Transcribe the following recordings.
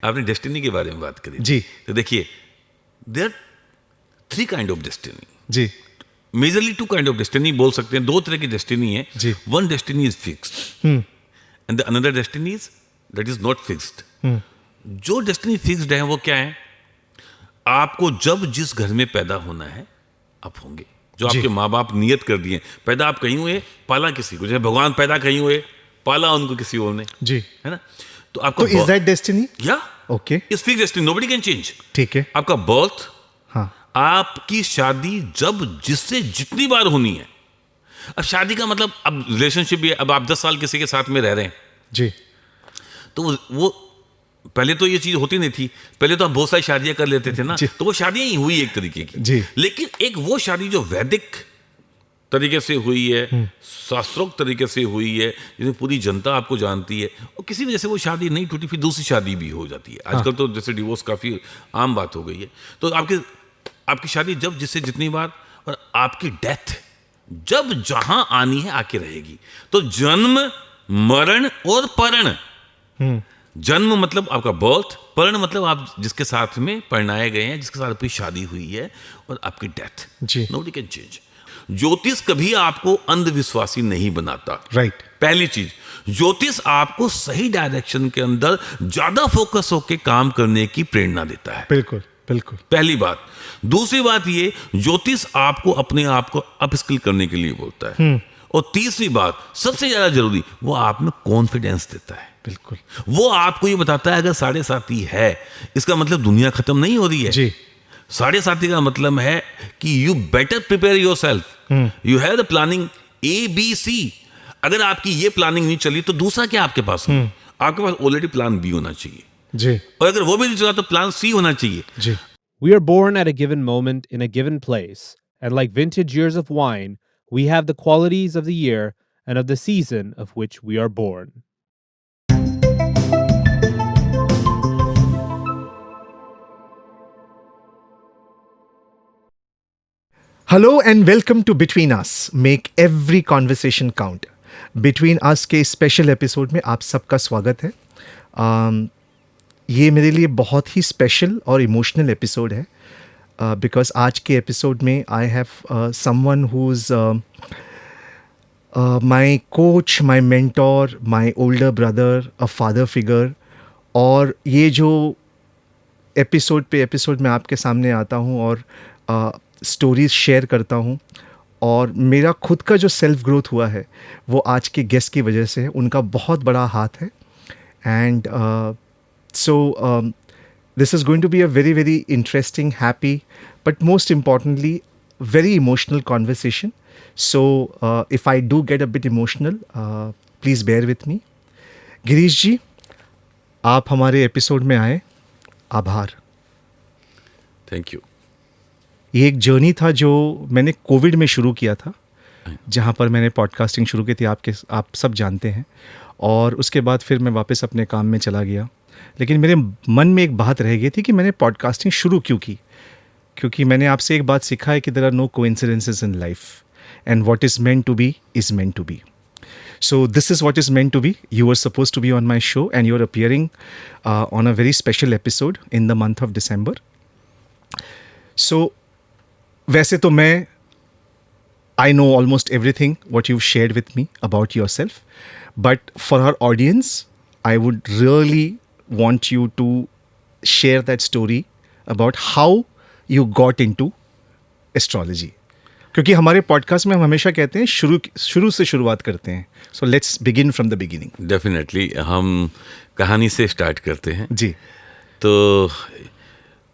आपने डेस्टिनी के बारे में बात करी जी। तो देखिए देयर 3 काइंड ऑफ डेस्टिनी, जी मेजरली 2 काइंड ऑफ डेस्टिनी बोल सकते हैं, 2 तरह की डेस्टिनी है। जी। One destiny is fixed and the another destiny is that is not fixed. जो डेस्टिनी फिक्स्ड है वो क्या है, आपको जब जिस घर में पैदा होना है आप होंगे, जो जी। आपके माँ बाप नियत कर दिए, पैदा आप कहीं हुए, पाला किसी को, जैसे भगवान पैदा कहीं हुए, पाला उनको किसी और ने, जी। है ना। तो आपका तो इज दैट डेस्टिनी? या okay, is fixed destiny, nobody can change. ठीक है। आपका बर्थ, हाँ आपकी शादी जब जिससे जितनी बार होनी है। अब शादी का मतलब, अब रिलेशनशिप भी है, अब आप 10 साल किसी के साथ में रह रहे हैं जी। तो वो पहले तो ये चीज होती नहीं थी, पहले तो हम बहुत सारी शादियां कर लेते थे ना, जी। तो वो शादियां ही हुई एक तरीके की। जी। लेकिन एक वो शादी जो वैदिक तरीके से हुई है, शास्त्रोक्त तरीके से हुई है, जिसमें पूरी जनता आपको जानती है, और किसी वजह से वो शादी नहीं टूटी, फिर दूसरी शादी भी हो जाती है। आजकल तो जैसे डिवोर्स काफी आम बात हो गई है। तो आपकी शादी जब जिससे जितनी बार, और आपकी डेथ जब जहां आनी है आके रहेगी। तो जन्म, मरण और परण। जन्म मतलब आपका बर्थ, परण मतलब आप जिसके साथ में परिणाए गए हैं, जिसके साथ आपकी शादी हुई है, और आपकी डेथ। जी। Nobody can change. ज्योतिष कभी आपको अंधविश्वासी नहीं बनाता। राइट। पहली चीज, ज्योतिष आपको सही डायरेक्शन के अंदर ज्यादा फोकस होकर काम करने की प्रेरणा देता है। बिल्कुल बिल्कुल। पहली बात। दूसरी बात ये, ज्योतिष आपको अपने आप को अपस्किल करने के लिए बोलता है। और तीसरी बात, सबसे ज्यादा जरूरी, वो आप में कॉन्फिडेंस देता है। बिल्कुल। वो आपको ये बताता है अगर 7.5 है, इसका मतलब दुनिया खत्म नहीं हो रही है। जी। 7.5 का मतलब है कि you better prepare your self, you have the planning ABC। अगर आपकी ये प्लानिंग नहीं चली तो दूसरा क्या आपके पास है? आपके पास ऑलरेडी प्लान B होना चाहिए, जी। और अगर वो भी नहीं चला तो प्लान C होना चाहिए। जी। We are born at a given moment in a given place, and like vintage years of wine, we have the qualities of the year and of the season of which we are born. Hello and welcome to between us, make every conversation count. Between us के special episode में आप सबका स्वागत है। ये मेरे लिए बहुत ही स्पेशल और इमोशनल एपिसोड है, बिकॉज आज के एपिसोड में I have someone who is my coach, my mentor, my older brother, a father figure. और ये जो एपिसोड में आपके सामने आता हूँ और स्टोरीज शेयर करता हूँ, और मेरा खुद का जो सेल्फ ग्रोथ हुआ है वो आज के गेस्ट की वजह से है। उनका बहुत बड़ा हाथ है। And so this is going to be a very very interesting, happy, but most importantly very emotional conversation. So if I do get a bit emotional, please bear with me. Girish ji, आप हमारे एपिसोड में आए, आभार। Thank you. ये एक journey था जो मैंने कोविड में शुरू किया था, जहाँ पर मैंने पॉडकास्टिंग शुरू की थी, आप सब जानते हैं। और उसके बाद फिर मैं वापस अपने काम में चला गया। लेकिन मेरे मन में एक बात रह गई थी कि मैंने पॉडकास्टिंग शुरू क्यों की, क्योंकि मैंने आपसे एक बात सीखा है कि there are no coincidences in life, and what is meant to be is meant to be. So this is what is meant to be. You were supposed to be on my show, and you're appearing on a very special episode in the month of December. So वैसे तो मैं I know almost everything what you've shared with me about yourself, but for our audience, I would really want you to share that story about how you got into astrology. क्योंकि हमारे podcast में हम हमेशा कहते हैं शुरू से शुरुआत करते हैं। So let's begin from the beginning. Definitely हम कहानी से स्टार्ट करते हैं जी। तो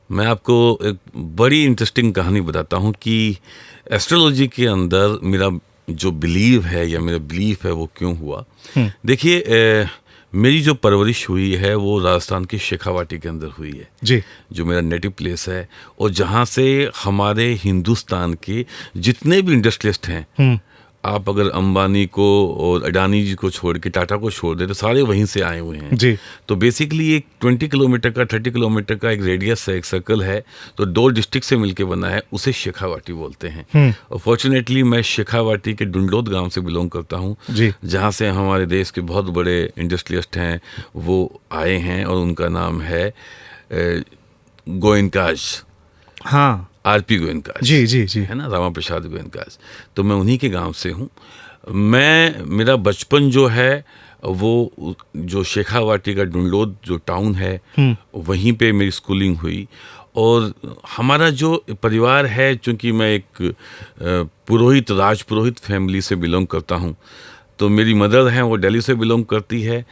मैं आपको एक बड़ी इंटरेस्टिंग कहानी बताता हूँ कि एस्ट्रोलॉजी के अंदर मेरा जो बिलीव है या मेरा बिलीफ है वो क्यों हुआ। देखिए, मेरी जो परवरिश हुई है वो राजस्थान की शेखावाटी के अंदर हुई है जी, जो मेरा नेटिव प्लेस है, और जहाँ से हमारे हिंदुस्तान के जितने भी इंडस्ट्रियलिस्ट हैं आप अगर अंबानी को और अडानी जी को छोड़ के टाटा को छोड़ दे तो सारे वहीं से आए हुए हैं जी। तो बेसिकली एक 20 किलोमीटर का 30 किलोमीटर का एक रेडियस है, एक सर्कल है, तो 2 डिस्ट्रिक्ट से मिलके बना है, उसे शेखावाटी बोलते हैं। और फॉर्चुनेटली मैं शेखावाटी के डुंडोद गांव से बिलोंग करता हूं, जी। जहां से हमारे देश के बहुत बड़े इंडस्ट्रियलिस्ट हैं वो आए हैं, और उनका नाम है गोयनकाज, हाँ। आरपी गोयनकाज, जी जी जी। है ना, रामा प्रसाद गोयनकाज। तो मैं उन्हीं के गांव से हूँ। मेरा बचपन जो है वो जो शेखावाटी का डुंडोद जो टाउन है वहीं पे मेरी स्कूलिंग हुई। और हमारा जो परिवार है, चूंकि मैं एक पुरोहित, राजपुरोहित फैमिली से बिलोंग करता हूँ, तो मेरी मदर हैं वो दिल्ली से बिलोंग करती है।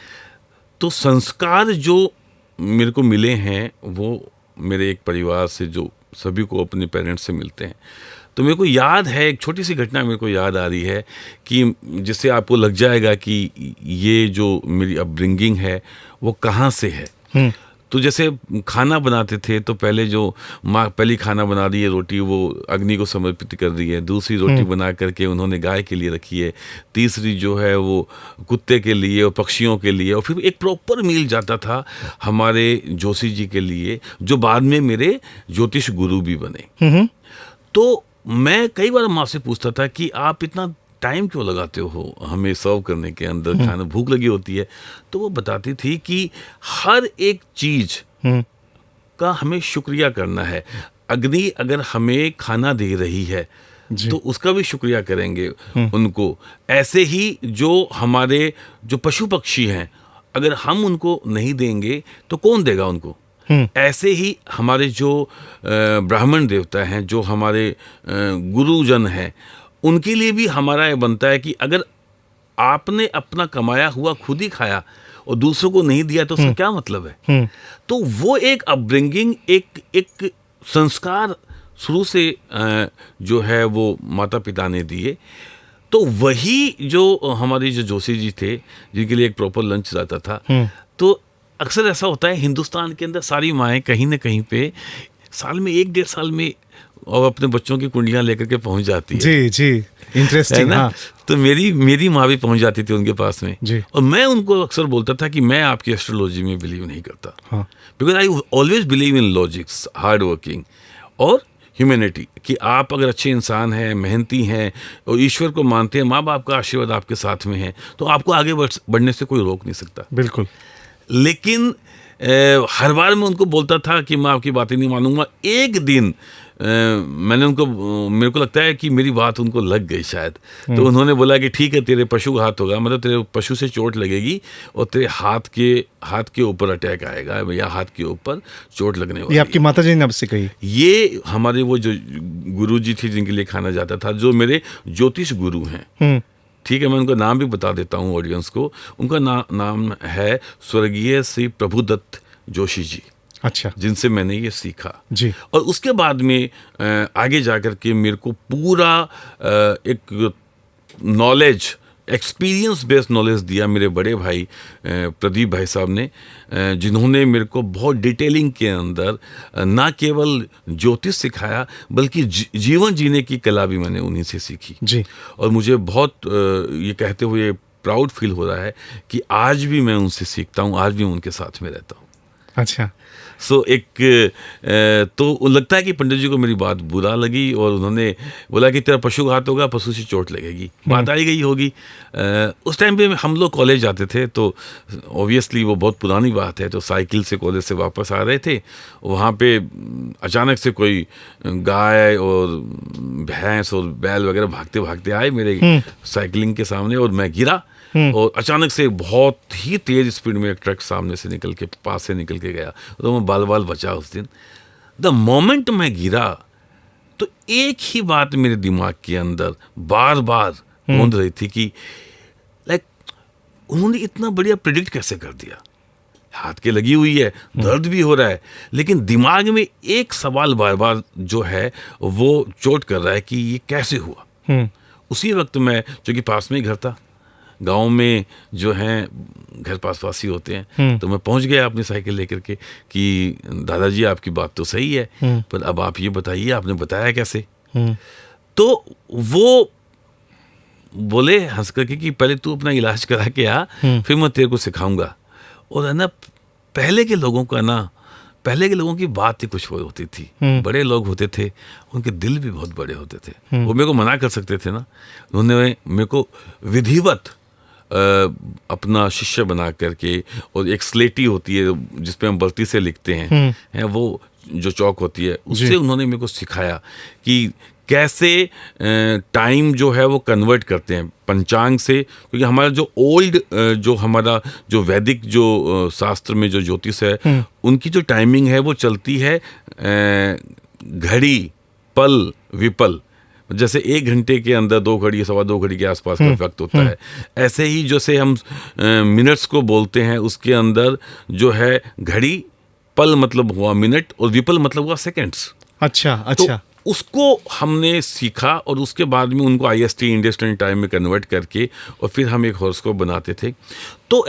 तो संस्कार जो मेरे को मिले हैं वो मेरे एक परिवार से, जो सभी को अपने पेरेंट्स से मिलते हैं। तो मेरे को याद है, एक छोटी सी घटना मेरे को याद आ रही है कि जिससे आपको लग जाएगा कि ये जो मेरी अपब्रिंगिंग है वो कहाँ से है। तो जैसे खाना बनाते थे तो पहले जो माँ पहली खाना बना रही है, रोटी वो अग्नि को समर्पित कर रही है, दूसरी रोटी बना करके उन्होंने गाय के लिए रखी है, तीसरी जो है वो कुत्ते के लिए और पक्षियों के लिए, और फिर एक प्रॉपर मील जाता था हमारे जोशी जी के लिए, जो बाद में मेरे ज्योतिष गुरु भी बने। तो मैं कई बार माँ से पूछता था कि आप इतना टाइम क्यों लगाते हो हमें सर्व करने के अंदर, खाना भूख लगी होती है। तो वो बताती थी कि हर एक चीज का हमें शुक्रिया करना है। अग्नि अगर हमें खाना दे रही है तो उसका भी शुक्रिया करेंगे उनको। ऐसे ही जो हमारे जो पशु पक्षी हैं, अगर हम उनको नहीं देंगे तो कौन देगा उनको। ऐसे ही हमारे जो ब्राह्मण देवता हैं, जो हमारे गुरुजन हैं, उनके लिए भी हमारा ये बनता है कि अगर आपने अपना कमाया हुआ खुद ही खाया और दूसरों को नहीं दिया तो उसका क्या मतलब है। तो वो एक अपब्रिंगिंग, एक संस्कार शुरू से जो है वो माता पिता ने दिए। तो वही जो हमारे जो जोशी जी थे, जिनके लिए एक प्रॉपर लंच रहता था, तो अक्सर ऐसा होता है हिंदुस्तान के अंदर सारी माएँ कहीं ना कहीं पे साल में 1-1.5 साल में और अपने बच्चों की कुंडलियां लेकर के पहुंच जाती है। जी जी, इंटरेस्टिंग। हाँ। तो मेरी माँ भी पहुंच जाती थी उनके पास में जी। और मैं उनको अक्सर बोलता था कि मैं आपकी एस्ट्रोलॉजी में बिलीव नहीं करता, because I always believe in logics, hard working और ह्यूमैनिटी, कि आप अगर अच्छे इंसान हैं, मेहनती हैं और ईश्वर को मानते हैं, माँ बाप का आशीर्वाद आपके साथ में है, तो आपको आगे बढ़ने से कोई रोक नहीं सकता। बिल्कुल। लेकिन हर बार मैं उनको बोलता था कि मैं आपकी बातें नहीं मानूंगा। एक दिन मैंने उनको, मेरे को लगता है कि मेरी बात उनको लग गई शायद, तो उन्होंने बोला कि ठीक है, तेरे पशु घात होगा, मतलब तेरे पशु से चोट लगेगी और तेरे हाथ के ऊपर अटैक आएगा या हाथ के ऊपर चोट लगने वाली। ये आपकी माता जी ने आपसे कही? ये हमारे वो जो गुरु जी थे जिनके लिए खाना जाता था, जो मेरे ज्योतिष गुरु हैं, ठीक है, मैं उनका नाम भी बता देता हूँ ऑडियंस को। उनका नाम है स्वर्गीय श्री प्रभुदत्त जोशी जी। अच्छा। जिनसे मैंने ये सीखा जी। और उसके बाद में आगे जाकर के मेरे को पूरा एक नॉलेज, एक्सपीरियंस बेस्ड नॉलेज दिया मेरे बड़े भाई प्रदीप भाई साहब ने, जिन्होंने मेरे को बहुत डिटेलिंग के अंदर ना केवल ज्योतिष सिखाया बल्कि जीवन जीने की कला भी मैंने उन्हीं से सीखी जी। और मुझे बहुत ये कहते हुए प्राउड फील हो रहा है कि आज भी मैं उनसे सीखता हूँ, आज भी उनके साथ में रहता हूँ। अच्छा। सो तो लगता है कि पंडित जी को मेरी बात बुरा लगी और उन्होंने बोला कि तेरा पशु घात होगा, पशु से चोट लगेगी, बात आई गई होगी। उस टाइम पे हम लोग कॉलेज जाते थे, तो ऑब्वियसली वो बहुत पुरानी बात है, तो साइकिल से कॉलेज से वापस आ रहे थे, वहाँ पे अचानक से कोई गाय और भैंस और बैल वगैरह भागते भागते आए मेरे साइकिलिंग के सामने और मैं गिरा और अचानक से बहुत ही तेज स्पीड में एक ट्रक सामने से निकल के पास से निकल के गया, तो मैं बाल बचा उस दिन। द मोमेंट मैं गिरा तो एक ही बात मेरे दिमाग के अंदर बार बार गूंज रही थी कि लाइक उन्होंने इतना बढ़िया प्रेडिक्ट कैसे कर दिया। हाथ के लगी हुई है, दर्द भी हो रहा है, लेकिन दिमाग में एक सवाल बार बार जो है वो चोट कर रहा है कि ये कैसे हुआ। उसी वक्त मैं, चूंकि पास में ही घर था, गांव में जो हैं घर पास ही होते हैं, तो मैं पहुंच गया अपनी साइकिल लेकर के कि दादाजी आपकी बात तो सही है, पर अब आप ये बताइए आपने बताया कैसे। तो वो बोले हंस करके कि पहले तू अपना इलाज करा के आ, फिर मैं तेरे को सिखाऊंगा। और है ना, पहले के लोगों की बात ही कुछ और होती थी। बड़े लोग होते थे, उनके दिल भी बहुत बड़े होते थे। वो मेरे को मना कर सकते थे ना, उन्होंने मेरे को विधिवत अपना शिष्य बना करके, और एक स्लेटी होती है जिसपे हम बल्टी से लिखते हैं, वो जो चौक होती है, उससे उन्होंने मेरे को सिखाया कि कैसे टाइम जो है वो कन्वर्ट करते हैं पंचांग से। क्योंकि हमारा जो ओल्ड हमारा जो वैदिक जो शास्त्र में जो ज्योतिष है, उनकी जो टाइमिंग है वो चलती है घड़ी, पल, विपल। जैसे 1 घंटे के अंदर 2 घड़ी, 2.25 घड़ी के आसपास का वक्त होता है। ऐसे ही जैसे हम मिनट्स को बोलते हैं, उसके अंदर जो है घड़ी, पल मतलब हुआ मिनट, और विपल मतलब हुआ सेकेंड्स। अच्छा। तो उसको हमने सीखा, और उसके बाद में उनको IST, इंडियन स्टैंडर्ड टाइम में कन्वर्ट करके, और फिर हम एक हॉरोस्कोप बनाते थे। तो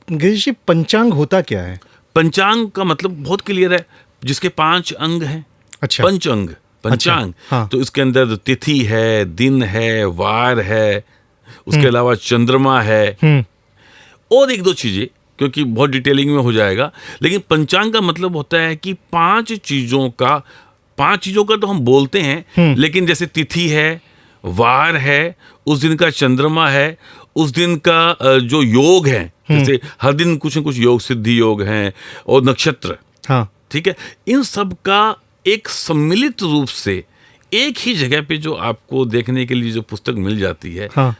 गिरीश जी, पंचांग होता क्या है? पंचांग का मतलब बहुत क्लियर है, जिसके 5 अंग हैं। अच्छा। पंचांग। अच्छा, हाँ। तो इसके अंदर तिथि है, दिन है, वार है, उसके अलावा चंद्रमा है, और 1-2 चीजें, क्योंकि बहुत डिटेलिंग में हो जाएगा। लेकिन पंचांग का मतलब होता है कि 5 चीजों का तो हम बोलते हैं, लेकिन जैसे तिथि है, वार है, उस दिन का चंद्रमा है, उस दिन का जो योग है, जैसे हर दिन कुछ न कुछ योग, सिद्धि योग हैं, और नक्षत्र, हाँ, ठीक है, इन सब का एक सम्मिलित रूप से एक ही जगह पे जो आपको देखने के लिए जो पुस्तक मिल जाती है, हाँ,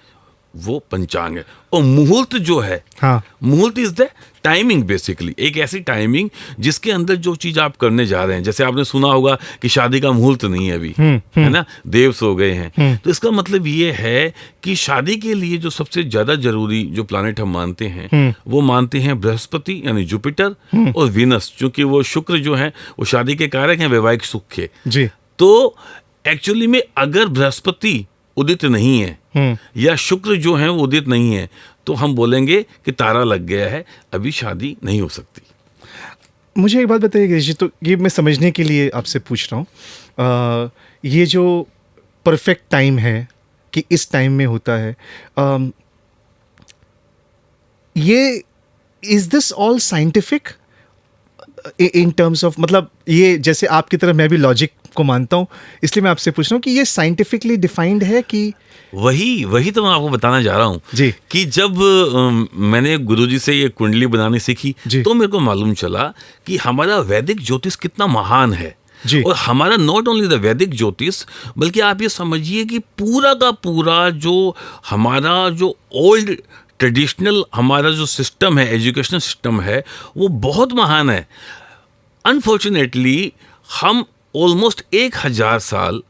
वो पंचांग है। और मुहूर्त जो है, हाँ, मुहूर्त इज द टाइमिंग, बेसिकली एक ऐसी टाइमिंग जिसके अंदर जो चीज आप करने जा रहे हैं। जैसे आपने सुना होगा कि शादी का मुहूर्त नहीं है अभी, है ना, देव सो गए हैं। तो इसका मतलब ये है कि शादी के लिए जो सबसे ज्यादा जरूरी जो प्लैनेट हम मानते हैं, वो मानते हैं बृहस्पति यानी जुपिटर, और वीनस, क्योंकि वो शुक्र जो है वो शादी के कारक हैं, वैवाहिक सुख के जी। तो एक्चुअली में अगर बृहस्पति उदित नहीं है या शुक्र जो है वो उदित नहीं है, तो हम बोलेंगे कि तारा लग गया है, अभी शादी नहीं हो सकती। मुझे एक बात बताइए गिरीश जी, तो ये मैं समझने के लिए आपसे पूछ रहा हूँ, ये जो परफेक्ट टाइम है कि इस टाइम में होता है, ये is this all scientific in terms of, मतलब ये जैसे आपकी तरह मैं भी लॉजिक को मानता हूँ, इसलिए मैं आपसे पूछ रहा हूँ कि ये साइंटिफिकली डिफाइंड है कि? वही तो मैं आपको बताना जा रहा हूँ जी, कि जब मैंने गुरुजी से ये कुंडली बनानी सीखी, तो मेरे को मालूम चला कि हमारा वैदिक ज्योतिष कितना महान है जी। और हमारा नॉट ओनली द वैदिक ज्योतिष, बल्कि आप ये समझिए कि पूरा का पूरा जो हमारा जो ओल्ड ट्रेडिशनल हमारा जो सिस्टम है, एजुकेशनल सिस्टम है, वो बहुत महान है। अनफॉर्चुनेटली हम ऑलमोस्ट 1000 साल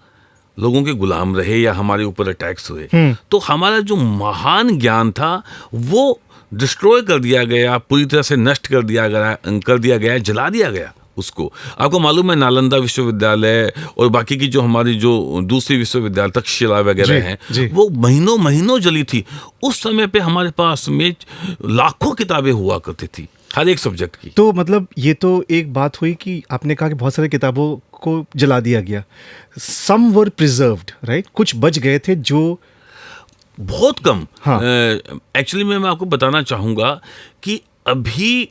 लोगों के गुलाम रहे या हमारे ऊपर अटैक्स हुए, तो हमारा जो महान ज्ञान था वो डिस्ट्रॉय कर दिया गया, पूरी तरह से नष्ट कर दिया गया, जला दिया गया उसको। आपको मालूम है नालंदा विश्वविद्यालय और बाकी की जो हमारी जो दूसरी विश्वविद्यालय तक्षशिला वगैरह हैं, वो महीनों महीनों जली थी। उस समय पे हमारे पास में लाखों किताबें हुआ करती थी हर एक सब्जेक्ट की। तो मतलब ये तो एक बात हुई कि आपने कहा कि बहुत सारी किताबों को जला दिया गया, सम वर प्रिजर्व्ड, राइट, कुछ बच गए थे जो बहुत कम। हाँ। एक्चुअली मैं आपको बताना चाहूँगा कि अभी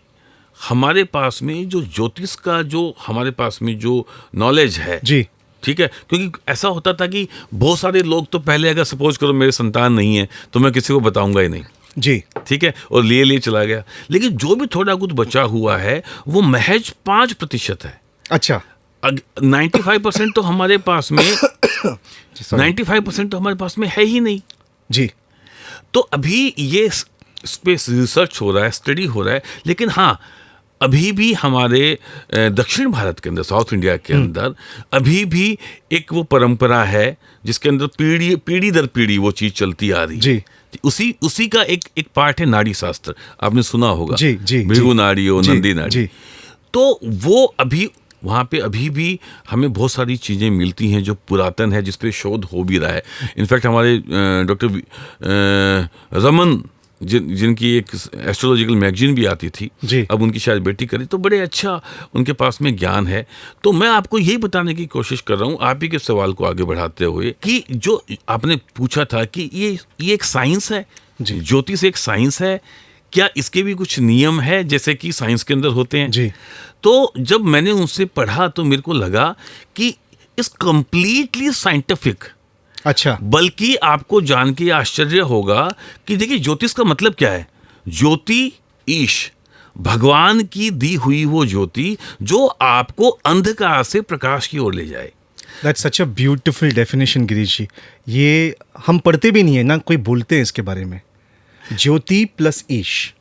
हमारे पास में जो ज्योतिष का जो हमारे पास में जो नॉलेज है जी, ठीक है, क्योंकि ऐसा होता था कि बहुत सारे लोग तो पहले अगर सपोज करो मेरे संतान नहीं है तो मैं किसी को बताऊंगा ही नहीं जी, ठीक है, और लिए चला गया। लेकिन जो भी थोड़ा कुछ बचा हुआ है वो महज 5% है। अच्छा, 95% तो हमारे पास में 95% तो हमारे पास में है ही नहीं जी। तो अभी ये स्पेस रिसर्च हो रहा है, स्टडी हो रहा है, लेकिन हाँ अभी भी हमारे दक्षिण भारत के अंदर, साउथ इंडिया के अंदर अभी भी एक वो परंपरा है जिसके अंदर पीढ़ी दर पीढ़ी वो चीज चलती आ रही है जी। उसी का एक पार्ट है नाड़ी शास्त्र, आपने सुना होगा, जी, जी, भृगु नाड़ी और नंदी नाड़ी जी। तो वो अभी वहाँ पे अभी भी हमें बहुत सारी चीज़ें मिलती हैं जो पुरातन है, जिस पे शोध हो भी रहा है। इनफैक्ट हमारे डॉक्टर रमन जिनकी एक एस्ट्रोलॉजिकल मैगजीन भी आती थी, जी। अब उनकी शायद बेटी करी, तो बड़े अच्छा उनके पास में ज्ञान है। तो मैं आपको यही बताने की कोशिश कर रहा हूँ, आप ही के सवाल को आगे बढ़ाते हुए, कि जो आपने पूछा था कि ये एक साइंस है, जी। ज्योतिष एक साइंस है, क्या इसके भी कुछ नियम है जैसे कि साइंस के अंदर होते हैं? जी। तो जब मैंने उनसे पढ़ा तो मेरे को लगा कि इस कंप्लीटली साइंटिफिक, अच्छा। बल्कि आपको जान के आश्चर्य होगा कि देखिए ज्योतिष का मतलब क्या है। ज्योति ईश, भगवान की दी हुई वो ज्योति जो आपको अंधकार से प्रकाश की ओर ले जाए। That's such a beautiful definition Girish ji. ये हम पढ़ते भी नहीं है ना, कोई बोलते हैं इसके बारे में, ज्योति प्लस ईश,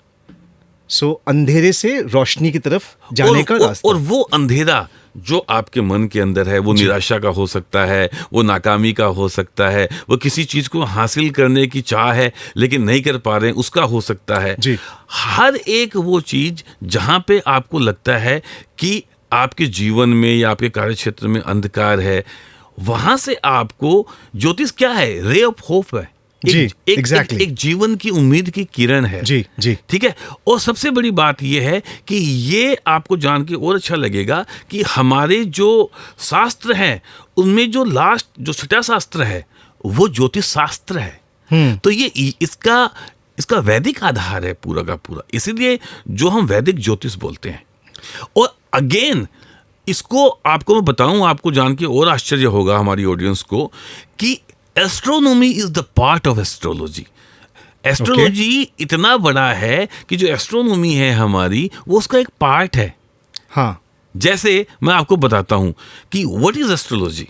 सो अंधेरे से रोशनी की तरफ जाने का रास्ता। और वो अंधेरा जो आपके मन के अंदर है, वो निराशा का हो सकता है, वो नाकामी का हो सकता है, वो किसी चीज को हासिल करने की चाह है लेकिन नहीं कर पा रहे हैं, उसका हो सकता है जी। हर एक वो चीज जहां पे आपको लगता है कि आपके जीवन में या आपके कार्य क्षेत्र में अंधकार है, वहां से आपको ज्योतिष क्या है? रे ऑफ होप है। जी, एक exactly. एक जीवन की उम्मीद की किरण है। जी, जी। ठीक है। और सबसे बड़ी बात यह है कि ये आपको जान के और अच्छा लगेगा कि हमारे जो शास्त्र हैं उनमें जो लास्ट जो छठा शास्त्र है वो ज्योतिष शास्त्र है। तो ये इसका वैदिक आधार है पूरा का पूरा, इसीलिए जो हम वैदिक ज्योतिष बोलते हैं। और अगेन इसको आपको मैं बताऊं, आपको जान के और आश्चर्य होगा हमारी ऑडियंस को, कि astronomy is the part of astrology. Astrology इतना बड़ा है कि जो एस्ट्रोनॉमी है हमारी, वो उसका एक पार्ट है। हाँ। जैसे मैं आपको बताता हूं कि व्हाट इज एस्ट्रोलॉजी।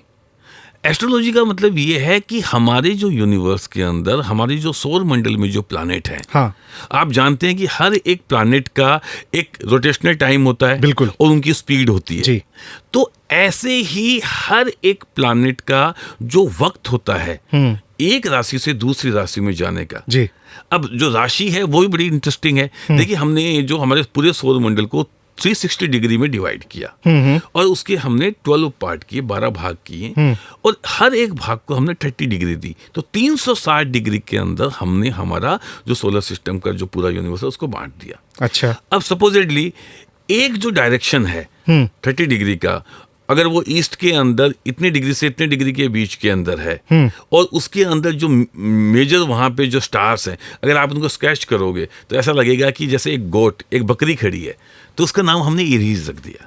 एस्ट्रोलॉजी का मतलब ये है कि हमारे जो यूनिवर्स के अंदर, हमारे जो सौर मंडल में जो प्लैनेट हैं, हाँ। आप जानते हैं कि हर एक प्लैनेट का एक रोटेशनल टाइम होता है, बिल्कुल, और उनकी स्पीड होती है। जी। तो ऐसे ही हर एक प्लैनेट का जो वक्त होता है एक राशि से दूसरी राशि में जाने का। जी। अब जो राशि है वो भी बड़ी इंटरेस्टिंग है। देखिए, हमने जो हमारे पूरे सौर मंडल को 360 डिग्री में डिवाइड किया और उसके हमने 12 पार्ट किए, 12 भाग किए, और हर एक भाग को हमने 30 डिग्री दी। तो 360 डिग्री के अंदर हमने हमारा जो सोलर सिस्टम का जो पूरा यूनिवर्स है उसको बांट दिया। अच्छा। अब सपोजिटली एक जो डायरेक्शन है 30 डिग्री का, अगर वो ईस्ट के अंदर इतने डिग्री से इतने डिग्री के बीच के अंदर है, और उसके अंदर जो मेजर वहां पे जो स्टार्स हैं, अगर आप उनको स्केच करोगे तो ऐसा लगेगा कि जैसे एक गोट, एक बकरी खड़ी है, तो उसका नाम हमने एरीज रख दिया।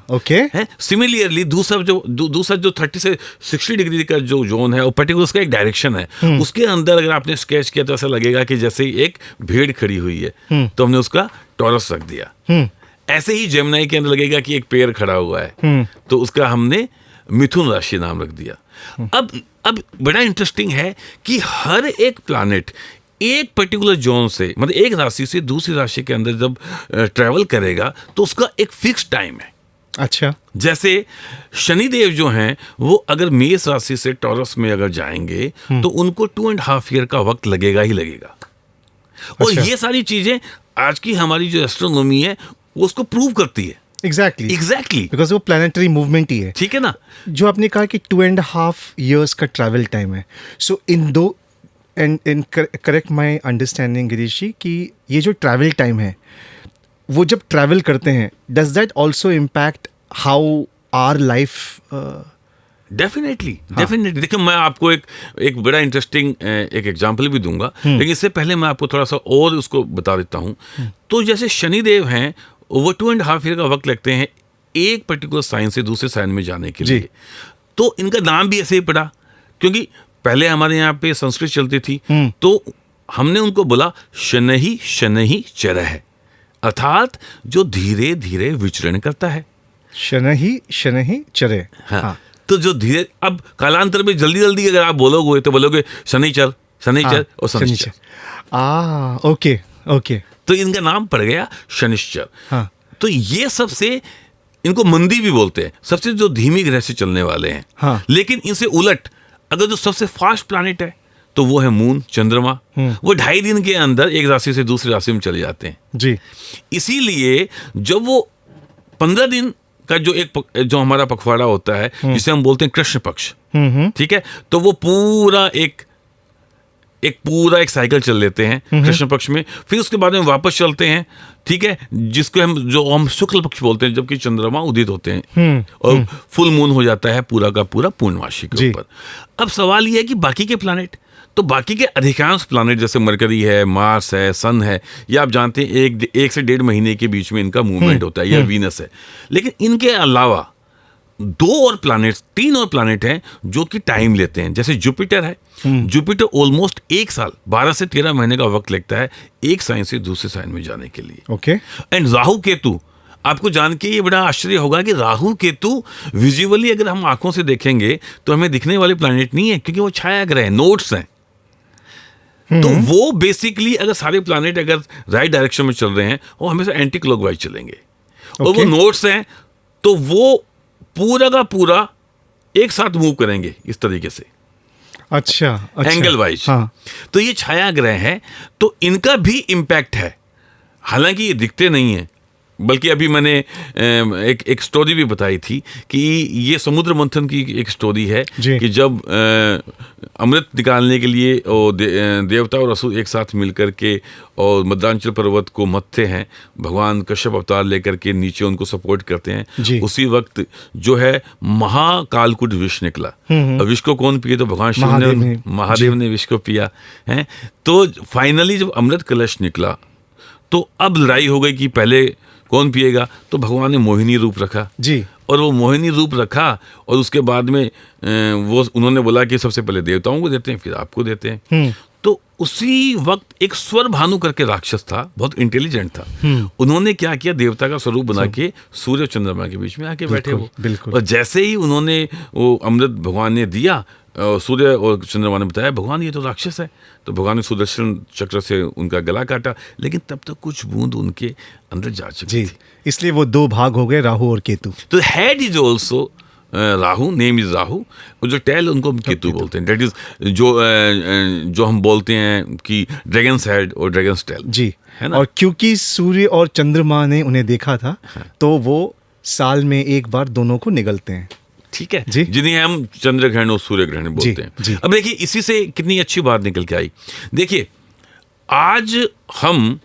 ओके। है सिमिलरली दूसरा जो 30 से 60 डिग्री का जो जोन है, वो पर्टिकुलर उसका एक डायरेक्शन है, उसके अंदर अगर आपने स्केच किया तो ऐसा लगेगा कि जैसे एक भेड़ खड़ी हुई है, तो हमने उसका टॉरस रख दिया। ऐसे ही जेमिनी के अंदर लगेगा कि एक पेड़ खड़ा हुआ है, तो उसका हमने मिथुन राशि नाम रख दिया। अब बड़ा इंटरेस्टिंग है कि हर एक प्लैनेट एक पर्टिकुलर जोन से, मतलब एक राशि से दूसरी राशि के अंदर जब ट्रैवल करेगा तो उसका एक फिक्स टाइम है। अच्छा। जैसे शनिदेव जो हैं वो अगर मेष राशि से टॉरस में अगर जाएंगे तो उनको 2.5 ईयर का वक्त लगेगा ही लगेगा। और अच्छा। ये सारी चीजें आज की हमारी जो एस्ट्रोनॉमी है वो उसको प्रूव करती है। एग्जैक्टली बिकॉज वो प्लानिटरी मूवमेंट ही है। ठीक है ना। जो आपने कहा कि 2.5 years का ट्रैवल टाइम है, so in do and correct my understanding Girish ji, कि ये जो ट्रैवल टाइम है वो जब ट्रैवल करते हैं, does that also impact how our life? Definitely देखिए, मैं आपको एक बड़ा इंटरेस्टिंग एक एग्जांपल भी दूंगा, लेकिन इससे पहले मैं आपको थोड़ा सा और उसको बता देता हूं। तो जैसे शनिदेव हैं, वो 2.5 ईयर का वक्त लगते हैं एक पर्टिकुलर साइन से दूसरे साइन में जाने के लिए। तो इनका नाम भी ऐसे ही पड़ा, क्योंकि पहले हमारे यहाँ पे संस्कृत चलती थी, तो हमने उनको बोला शनहि शनहि चरह, अर्थात जो धीरे धीरे विचरण करता है। शनहि शनहि चरह। हाँ। तो जो धीरे, अब कालांतर में जल्दी जल्दी अगर आप बोलोगे तो बोलोगे शनिचर शनिचर और शनिचर। ओके। तो इनका नाम पड़ गया शनिश्चर। हाँ। तो ये सबसे, इनको मंदी भी बोलते हैं, सबसे जो धीमी ग्रह से चलने वाले हैं। हाँ। लेकिन इनसे उलट अगर जो सबसे फास्ट प्लैनेट है तो वो है मून, चंद्रमा। वो 2.5 दिन के अंदर एक राशि से दूसरी राशि में चले जाते हैं जी। इसीलिए जब वो 15 दिन का जो हमारा पखवाड़ा होता है, जिसे हम बोलते हैं कृष्ण पक्ष, ठीक है, तो वो पूरा एक एक पूरा एक साइकिल चल लेते हैं कृष्ण पक्ष में, फिर उसके बाद में वापस चलते हैं, ठीक है, जिसको हम शुक्ल पक्ष बोलते हैं, जबकि चंद्रमा उदित होते हैं और फुल मून हो जाता है पूरा का पूरा पूर्णमासी के ऊपर। अब सवाल ये है कि बाकी के प्लैनेट, तो बाकी के अधिकांश प्लैनेट जैसे मरकरी है, मार्स है, सन है, ये आप जानते हैं एक से 1.5 महीने के बीच में इनका मूवमेंट होता है, या वीनस है। लेकिन इनके अलावा 3 और प्लैनेट हैं जो कि टाइम लेते हैं। जैसे जुपिटर है, जुपिटर ऑलमोस्ट 1 साल 12 से 13 महीने का वक्त लगता है एक साइन से दूसरे साइन में जाने के लिए। ओके। एंड राहु केतु, आपको जान के ये बड़ा आश्चर्य होगा कि राहु केतु विजुअली अगर हम आंखों से देखेंगे तो हमें दिखने वाले प्लैनेट नहीं है, क्योंकि वो छाया ग्रह नोड्स हैं। तो वो बेसिकली अगर सारे प्लैनेट अगर राइट डायरेक्शन में चल रहे हैं, वो हमेशा एंटी क्लॉकवाइज चलेंगे। और वो नोड्स हैं तो वो पूरा का पूरा एक साथ मूव करेंगे इस तरीके से, अच्छा। Angle wise. हाँ। तो ये छाया ग्रह है, तो इनका भी इम्पैक्ट है। हालांकि ये दिखते नहीं है, बल्कि अभी मैंने एक स्टोरी भी बताई थी कि ये समुद्र मंथन की एक स्टोरी है कि जब अमृत निकालने के लिए देवता और असुर एक साथ मिलकर के और मद्रांचल पर्वत को मथते हैं, भगवान कश्यप अवतार लेकर के नीचे उनको सपोर्ट करते हैं। उसी वक्त जो है महाकालकूट विष निकला। और विष को कौन पिए? तो भगवान शिव महादेव ने विष को पिया है। तो फाइनली जब अमृत कलश निकला तो अब लड़ाई हो गई कि पहले कौन पिएगा। तो भगवान ने मोहिनी रूप रखा जी, और वो मोहिनी रूप रखा और उसके बाद में वो उन्होंने बोला कि सबसे पहले देवताओं को देते हैं, फिर आपको देते हैं। तो उसी वक्त एक स्वर भानु करके राक्षस था, बहुत इंटेलिजेंट था। उन्होंने क्या किया, देवता का स्वरूप बना के सूर्य और चंद्रमा के बीच में आके बैठे वो। और जैसे ही उन्होंने वो अमृत भगवान ने दिया, सूर्य और चंद्रमा ने बताया भगवान ये तो राक्षस है, तो भगवान ने सुदर्शन चक्र से उनका गला काटा, लेकिन तब तक कुछ बूंद उनके अंदर जा चुकी थी। इसलिए वो 2 भाग हो गए, राहु और केतु। तो head is also Rahu, name is Rahu, और जो टेल उनको केतु बोलते हैं। दैट इज जो हम बोलते हैं कि ड्रैगन्स हेड और ड्रैगन्स टेल जी, है ना। और क्योंकि सूर्य और चंद्रमा ने उन्हें देखा था, तो वो साल में एक बार दोनों को निगलते हैं। ठीक है, जिन्हें हम चंद्र ग्रहण और सूर्य ग्रहण बोलते हैं। अब देखिए इसी से कितनी अच्छी बात निकल के आई। देखिए आज हम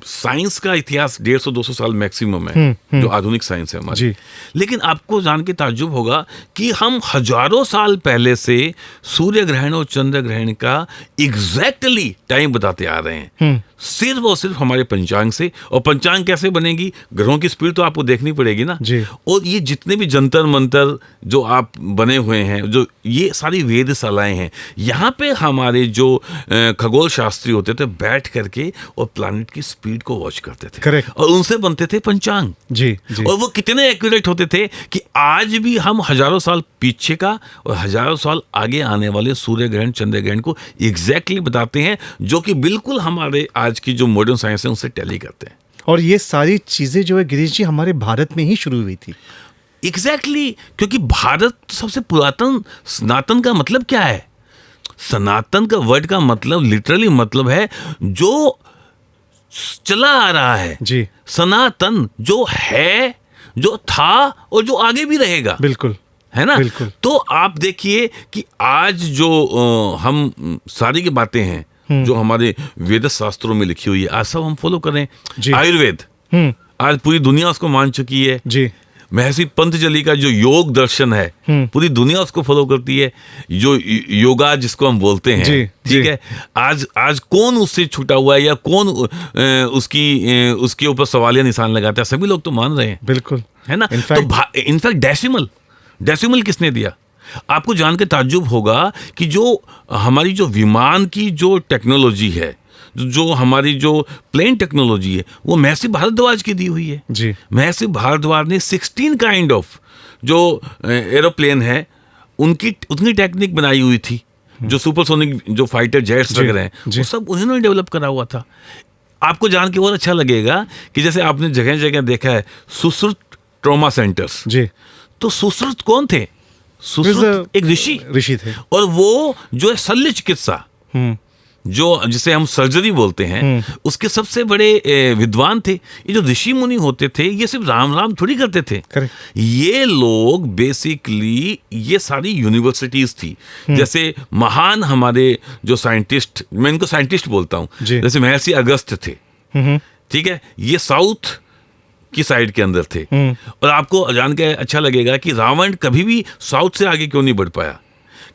साइंस का इतिहास 150-200 साल मैक्सिमम है, जो आधुनिक साइंस है हमारी। लेकिन आपको जान के ताज्जुब होगा कि हम हजारों साल पहले से सूर्य ग्रहण और चंद्र ग्रहण का एग्जैक्टली टाइम बताते आ रहे हैं, सिर्फ और सिर्फ हमारे पंचांग से। और पंचांग कैसे बनेगी? ग्रहों की स्पीड तो आपको देखनी पड़ेगी ना। और ये जितने भी जंतर मंतर जो आप बने हुए हैं, जो ये सारी वेदशालाएं हैं, यहाँ पे हमारे जो खगोल शास्त्री होते थे बैठ करके और प्लैनेट की स्पीड को वॉच करते थे। करेक्ट। और उनसे बनते थे पंचांग। जी। और वो कितने एक्यूरेट होते थे कि आज भी हम हजारों साल पीछे का और हजारों साल आगे आने वाले सूर्य ग्रहण चंद्र ग्रहण को एग्जैक्टली बताते हैं, जो कि बिल्कुल हमारे आज की जो मॉडर्न साइंस है उनसे टैली करते हैं। और ये सारी चीजें जो है गिरीश जी हमारे भारत में ही शुरू हुई थी। एग्जैक्टली, क्योंकि भारत सबसे पुरातन, सनातन का मतलब क्या है? सनातन का वर्ड का मतलब लिटरली मतलब है जो चला आ रहा है जी। सनातन जो है, जो था और जो आगे भी रहेगा। बिल्कुल, है ना। बिल्कुल। तो आप देखिए कि आज जो हम सारी की बातें हैं जो हमारे वेद शास्त्रों में लिखी हुई है, आज सब हम फॉलो कर रहे हैं। आयुर्वेद आज पूरी दुनिया उसको मान चुकी है जी। महर्षि पंतजलि का जो योग दर्शन है पूरी दुनिया उसको फॉलो करती है, जो योगा जिसको हम बोलते हैं। ठीक है, आज कौन उससे छूटा हुआ है या कौन उसके ऊपर सवालिया निशान लगाता है? सभी लोग तो मान रहे हैं। बिल्कुल, है ना। तो इनफैक्ट डेसिमल किसने दिया? आपको जान के ताज्जुब होगा कि जो हमारी जो विमान की जो टेक्नोलॉजी है, जो हमारी जो प्लेन टेक्नोलॉजी है, वो महर्षि भारद्वाज की दी हुई है जी। महर्षि भारद्वाज ने 16 काइंड ऑफ जो एरोप्लेन है उनकी टेक्निक बनाई हुई थी। जो सुपरसोनिक जो फाइटर जेट्स वगैरह हैं, वो सब उन्होंने डेवलप करा हुआ था। आपको जान के और अच्छा लगेगा कि जैसे आपने जगह जगह देखा है सुश्रुत ट्रॉमा सेंटर्स जी। तो सुश्रुत कौन थे? सुश्रुत एक ऋषि थे। और वो जो है शल्य चिकित्सा जो जिसे हम सर्जरी बोलते हैं, उसके सबसे बड़े विद्वान थे। ये जो ऋषि मुनि होते थे, ये सिर्फ राम राम थोड़ी करते थे। Correct. ये लोग बेसिकली, ये सारी यूनिवर्सिटीज थी। जैसे महान हमारे जो साइंटिस्ट, मैं इनको साइंटिस्ट बोलता हूँ, जी। जैसे महर्षि अगस्त्य थे, ठीक है, ये साउथ की साइड के अंदर थे। और आपको जान के अच्छा लगेगा कि रावण कभी भी साउथ से आगे क्यों नहीं बढ़ पाया,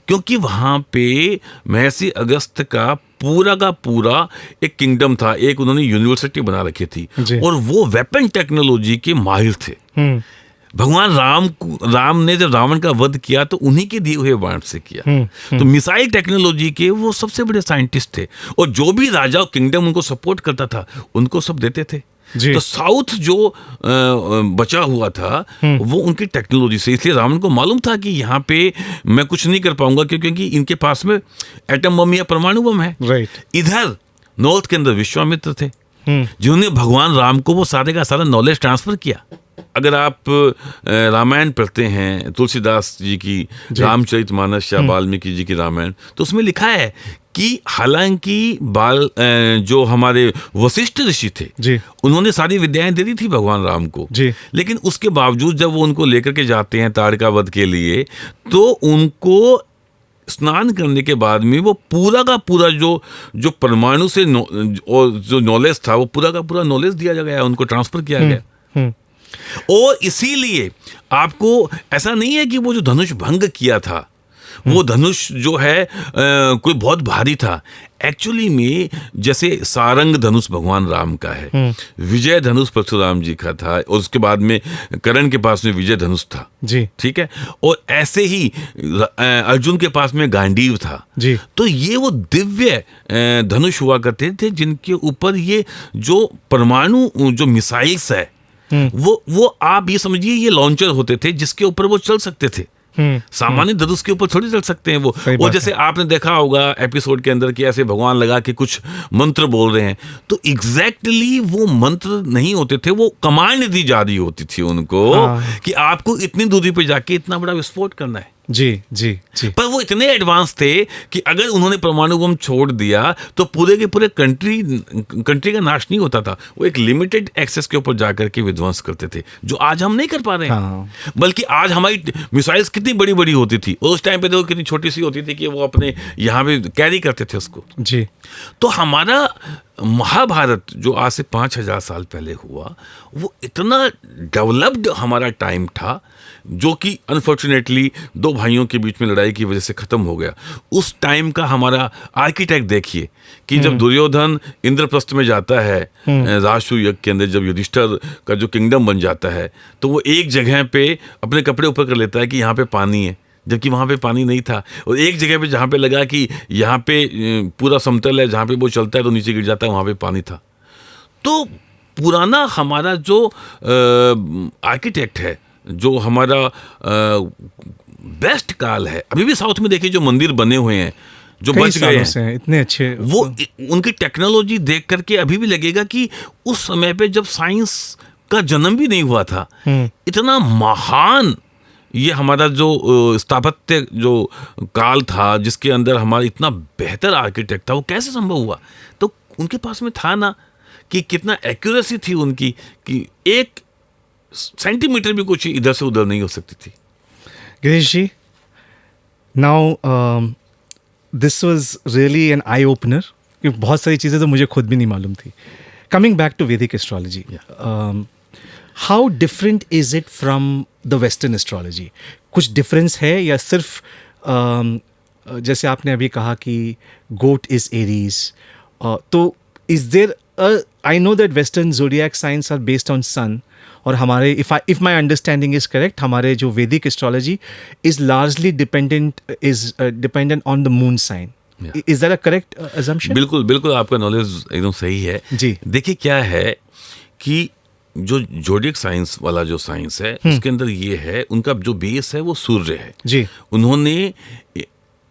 क्योंकि वहां पे महर्षि अगस्त्य का पूरा एक किंगडम था, एक उन्होंने यूनिवर्सिटी बना रखी थी, जी। और वो वेपन टेक्नोलॉजी के माहिर थे। भगवान राम ने जब रावण का वध किया तो उन्हीं के दिए हुए बाण से किया। तो मिसाइल टेक्नोलॉजी के वो सबसे बड़े साइंटिस्ट थे, और जो भी राजा किंगडम उनको सपोर्ट करता था, उनको सब देते थे। जी। तो साउथ जो बचा हुआ था वो उनकी टेक्नोलॉजी से, इसलिए रावण को मालूम था कि यहाँ पे मैं कुछ नहीं कर पाऊंगा, क्योंकि इनके पास में एटम बम या परमाणु बम है। राइट। इधर नॉर्थ के अंदर विश्वामित्र थे, जिन्होंने भगवान राम को वो सारे का सारा नॉलेज ट्रांसफर किया। अगर आप रामायण पढ़ते हैं, तुलसीदास जी की रामचरितमानस या वाल्मीकि जी की रामायण, तो उसमें लिखा है कि हालांकि जो हमारे वशिष्ठ ऋषि थे, जी। उन्होंने सारी विद्याएं दे दी थी भगवान राम को, जी। लेकिन उसके बावजूद जब वो उनको लेकर के जाते हैं ताड़का वध के लिए, तो उनको स्नान करने के बाद में वो पूरा का पूरा जो परमाणु से और जो नॉलेज था, वो पूरा का पूरा नॉलेज दिया गया, उनको ट्रांसफर किया गया। और इसीलिए आपको ऐसा नहीं है कि वो जो धनुष भंग किया था, वो धनुष जो है कोई बहुत भारी था। एक्चुअली में जैसे सारंग धनुष भगवान राम का है, विजय धनुष परशुराम जी का था, और उसके बाद में कर्ण के पास में विजय धनुष था, जी। ठीक है, और ऐसे ही अर्जुन के पास में गांडीव था, जी। तो ये वो दिव्य धनुष हुआ करते थे, जिनके ऊपर ये जो परमाणु जो मिसाइल्स है, वो आप ये समझिए ये लॉन्चर होते थे, जिसके ऊपर वो चल सकते थे। सामान्य धनुष के ऊपर थोड़ी चल सकते हैं वो जैसे आपने देखा होगा एपिसोड के अंदर कि ऐसे भगवान लगा के कुछ मंत्र बोल रहे हैं, तो एग्जैक्टली वो मंत्र नहीं होते थे, वो कमांड दी जा रही होती थी उनको, कि आपको इतनी दूरी पे जाके इतना बड़ा विस्फोट करना है। जी जी जी। पर वो इतने एडवांस थे कि अगर उन्होंने परमाणु बम छोड़ दिया तो पूरे के पूरे कंट्री का नाश नहीं होता था। वो एक लिमिटेड एक्सेस के ऊपर जाकर के विध्वंस करते थे, जो आज हम नहीं कर पा रहे हैं। हाँ। बल्कि आज हमारी मिसाइल्स कितनी बड़ी बड़ी होती थी, और उस टाइम पे देखो कितनी छोटी सी होती थी कि वो अपने यहाँ पे कैरी करते थे उसको। जी। तो हमारा महाभारत जो आज से 5000 साल पहले हुआ, वो इतना डेवलप्ड हमारा टाइम था, जो कि अनफॉर्चुनेटली दो भाइयों के बीच में लड़ाई की वजह से खत्म हो गया। उस टाइम का हमारा आर्किटेक्ट देखिए कि जब दुर्योधन इंद्रप्रस्थ में जाता है राजसूय यज्ञ के अंदर, जब युधिष्ठिर का जो किंगडम बन जाता है, तो वो एक जगह पे अपने कपड़े ऊपर कर लेता है कि यहाँ पे पानी है, जबकि वहाँ पे पानी नहीं था। और एक जगह पे जहाँ पे लगा कि यहाँ पे पूरा समतल है, जहाँ पे वो चलता है तो नीचे गिर जाता है, वहाँ पे पानी था। तो पुराना हमारा जो आर्किटेक्ट है, जो हमारा बेस्ट काल है, अभी भी साउथ में देखिए जो मंदिर बने हुए हैं जो बच गए हैं इतने अच्छे, वो उनकी टेक्नोलॉजी देख करके अभी भी लगेगा कि उस समय पे जब साइंस का जन्म भी नहीं हुआ था, इतना महान ये हमारा जो स्थापत्य जो काल था, जिसके अंदर हमारा इतना बेहतर आर्किटेक्ट था, वो कैसे संभव हुआ? तो उनके पास में था ना कि कितना एक्यूरेसी थी उनकी, कि एक सेंटीमीटर भी कुछ इधर से उधर नहीं हो सकती थी। Girish ji, now this was really an eye opener, क्योंकि बहुत सारी चीज़ें तो मुझे खुद भी नहीं मालूम थी। Coming back to Vedic astrology, how different is it from the western astrology? कुछ डिफरेंस है या सिर्फ जैसे आपने अभी कहा कि गोट इज एरीज, तो is there, I know that western zodiac science are based on sun, और हमारे if my understanding is correct, हमारे जो Vedic astrology is largely dependent on the moon sign. Is that a correct assumption? बिल्कुल बिल्कुल, आपका knowledge एकदम सही है जी। देखिए क्या है कि जो जोडिक साइंस वाला जो साइंस है, उसके अंदर ये है, उनका जो बेस है वो सूर्य है। जी। उन्होंने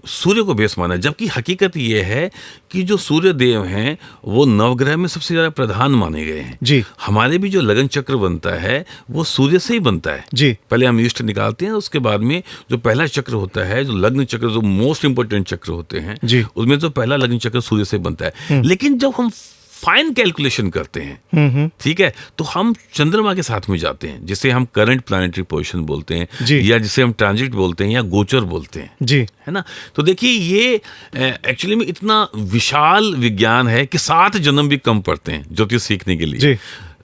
सूर्य को बेस माना, जबकि हकीकत ये है कि जो सूर्य देव हैं वो नवग्रह में सबसे ज़्यादा प्रधान माने गए हैं। जी हमारे भी जो लगन चक्र बनता है वो सूर्य से ही बनता है। जी पहले हम ईस्ट निकालते हैं, उसके बाद में जो पहला चक्र होता है, जो लग्न चक्र, जो मोस्ट इंपोर्टेंट चक्र होते हैं, जी। उसमें जो पहला लग्न चक्र सूर्य से बनता है। लेकिन जब हम फाइन कैलकुलेशन करते हैं, ठीक है, तो हम चंद्रमा के साथ में जाते हैं, जिसे हम करंट प्लानिटरी पोजीशन बोलते हैं, जी। या जिसे हम ट्रांजिट बोलते हैं, या गोचर बोलते हैं, जी है ना। तो देखिए ये एक्चुअली में इतना विशाल विज्ञान है कि 7 जन्म भी कम पड़ते हैं ज्योतिष सीखने के लिए। जी।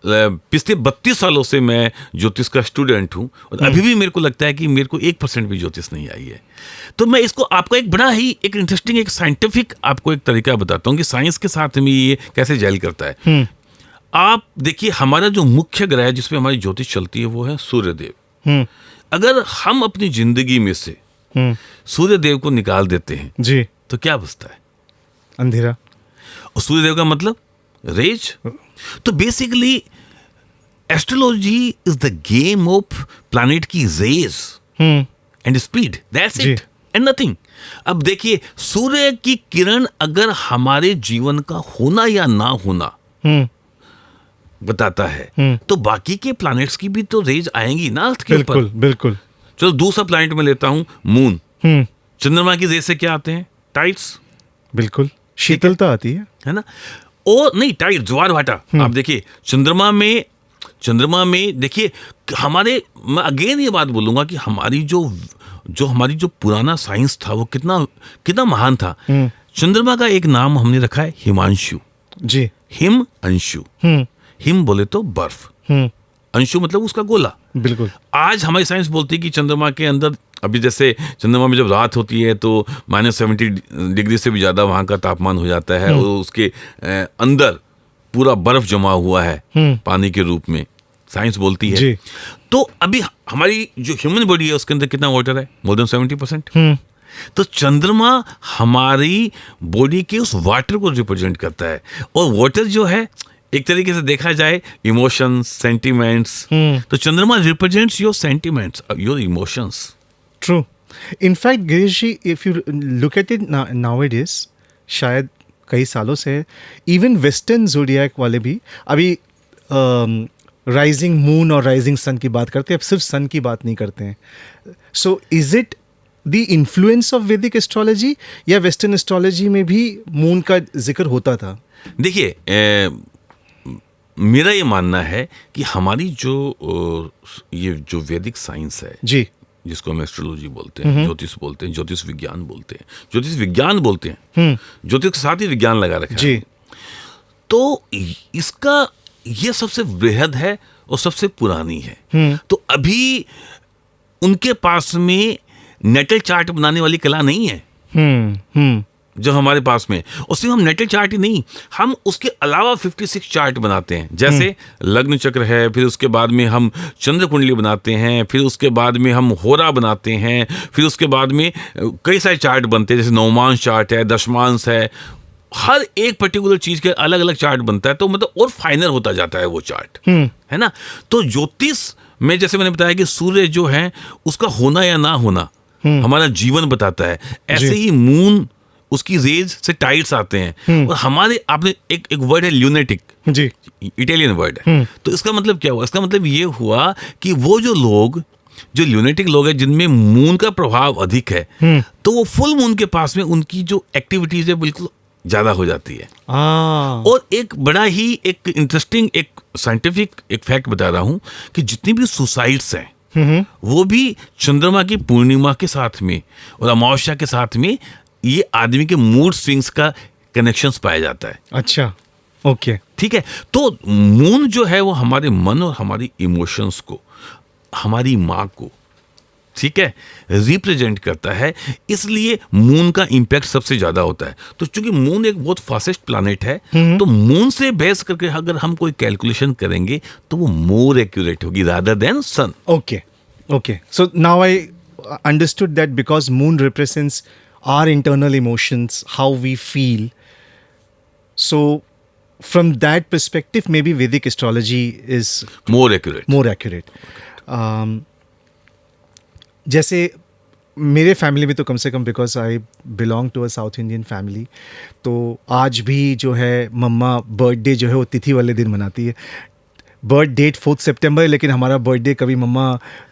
पिछले 32 सालों से मैं ज्योतिष का स्टूडेंट हूँ और अभी भी मेरे को लगता है कि मेरे को 1% भी ज्योतिष नहीं आई है। तो मैं इसको आपको एक बड़ा ही एक इंटरेस्टिंग, एक साइंटिफिक आपको एक तरीका बताता हूँ कि साइंस के साथ में ये कैसे जेल करता है। आप देखिए, हमारा जो मुख्य ग्रह है जिसमें हमारी ज्योतिष चलती है वो है सूर्यदेव। अगर हम अपनी जिंदगी में से सूर्यदेव को निकाल देते हैं जी तो क्या बचता है? अंधेरा। और सूर्यदेव का मतलब रेज। तो basically astrology is the game of planet की रेज एंड स्पीड, दैट्स जी। It and nothing. अब देखिए, सूर्य की किरण अगर हमारे जीवन का होना या ना होना बताता है तो बाकी के प्लैनेट्स की भी तो रेज आएंगी ना अर्थ के ऊपर। बिल्कुल बिल्कुल। चलो दूसरा प्लैनेट में लेता हूं, मून। चंद्रमा की रेज से क्या आते हैं? टाइड्स, बिल्कुल, शीतलता आती है ना। और नहीं, टाइड, ज्वार भाटा। आप देखिए चंद्रमा में देखिए हमारे, मैं अगेन ये बात बोलूंगा कि हमारी जो पुराना साइंस था वो कितना महान था। चंद्रमा का एक नाम हमने रखा है हिमांशु। जी। हिम अंशु। हिम बोले तो बर्फ, अंशु मतलब उसका गोला। बिल्कुल। आज हमारी साइंस बोलती है कि चंद्रमा के अंदर, अभी जैसे चंद्रमा में जब रात होती है तो -70 डिग्री से भी ज़्यादा वहाँ का तापमान हो जाता है और उसके अंदर पूरा बर्फ जमा हुआ है पानी के रूप में, साइंस बोलती है। जी। तो अभी हमारी जो ह्यूमन बॉडी है उसके अंदर कितना वाटर है? More than 70%। तो चंद्रमा हमारी बॉडी के उस वाटर को रिप्रेजेंट करता है। और वाटर जो है, एक तरीके से देखा जाए, इमोशंस, सेंटिमेंट्स। तो चंद्रमा represents your sentiments, your emotions. True. In fact Girish ji, if you look at it nowadays, शायद कई सालों से इवन वेस्टर्न ज़ोडिएक वाले भी अभी राइजिंग मून और राइजिंग सन की बात करते हैं, अब सिर्फ सन की बात नहीं करते हैं। So is it the influence of वैदिक एस्ट्रोलॉजी, या वेस्टर्न एस्ट्रोलॉजी में भी मून का जिक्र होता था? देखिए, मेरा ये मानना है कि हमारी ये जो वैदिक साइंस है जी, जिसको हम एस्ट्रोलॉजी बोलते हैं, ज्योतिष बोलते हैं, ज्योतिष विज्ञान बोलते हैं, ज्योतिष के साथ ही विज्ञान लगा रखा जी। है। तो इसका ये सबसे बृहद है और सबसे पुरानी है। तो अभी उनके पास में नेटल चार्ट बनाने वाली कला नहीं है जो हमारे पास में। और सिर्फ हम नेटल चार्ट ही नहीं, हम उसके अलावा 56 चार्ट बनाते हैं। जैसे लग्न चक्र है, फिर उसके बाद में हम चंद्र कुंडली बनाते हैं, फिर उसके बाद में हम होरा बनाते हैं, फिर उसके बाद में कई सारे चार्ट बनते हैं, जैसे नवमांश चार्ट है, दशमांश है। हर एक पर्टिकुलर चीज के अलग अलग चार्ट बनता है, तो मतलब और फाइनल होता जाता है वो चार्ट, है ना। तो ज्योतिष में जैसे मैंने बताया कि सूर्य जो है उसका होना या ना होना हमारा जीवन बताता है, ऐसे ही मून, उसकी रेज से टाइड्स आते हैं। और हमारे, आपने एक वर्ड है ल्यूनेटिक, जी, इटालियन वर्ड है। तो इसका मतलब क्या हुआ? इसका मतलब ये हुआ कि वो जो ल्यूनेटिक लोग हैं जिनमें मून का प्रभाव अधिक है, तो वो फुल मून के पास में उनकी जो एक्टिविटीज है बिल्कुल ज्यादा हो जाती है। और एक बड़ा ही एक इंटरेस्टिंग एक साइंटिफिक एक फैक्ट बता रहा हूं कि जितनी भी सुसाइड्स हैं वो भी चंद्रमा की पूर्णिमा के साथ में और अमावस्या के साथ में ये आदमी के मूड स्विंग्स का कनेक्शंस पाया जाता है। अच्छा, ओके, ठीक है। तो मून जो है वो हमारे मन और हमारी इमोशंस को, हमारी माँ को, ठीक है, रिप्रेजेंट करता है। इसलिए मून का इंपैक्ट सबसे ज्यादा होता है। तो चूंकि मून एक बहुत फास्टेस्ट प्लैनेट है, तो मून से बेस करके अगर हम कोई कैलकुलेशन करेंगे तो वो मोर एक्यूरेट होगी rather than sun. Okay, okay. So now I understood that because moon represents our internal emotions, how we feel. So from that perspective, maybe Vedic astrology is more accurate. जैसे मेरे family में तो कम से कम, because I belong to a South Indian family, तो आज भी जो है मम्मा बर्थडे जो है वो तिथि वाले दिन मनाती है। बर्थ डेट 4 सितंबर है, लेकिन हमारा बर्थडे कभी मम्मा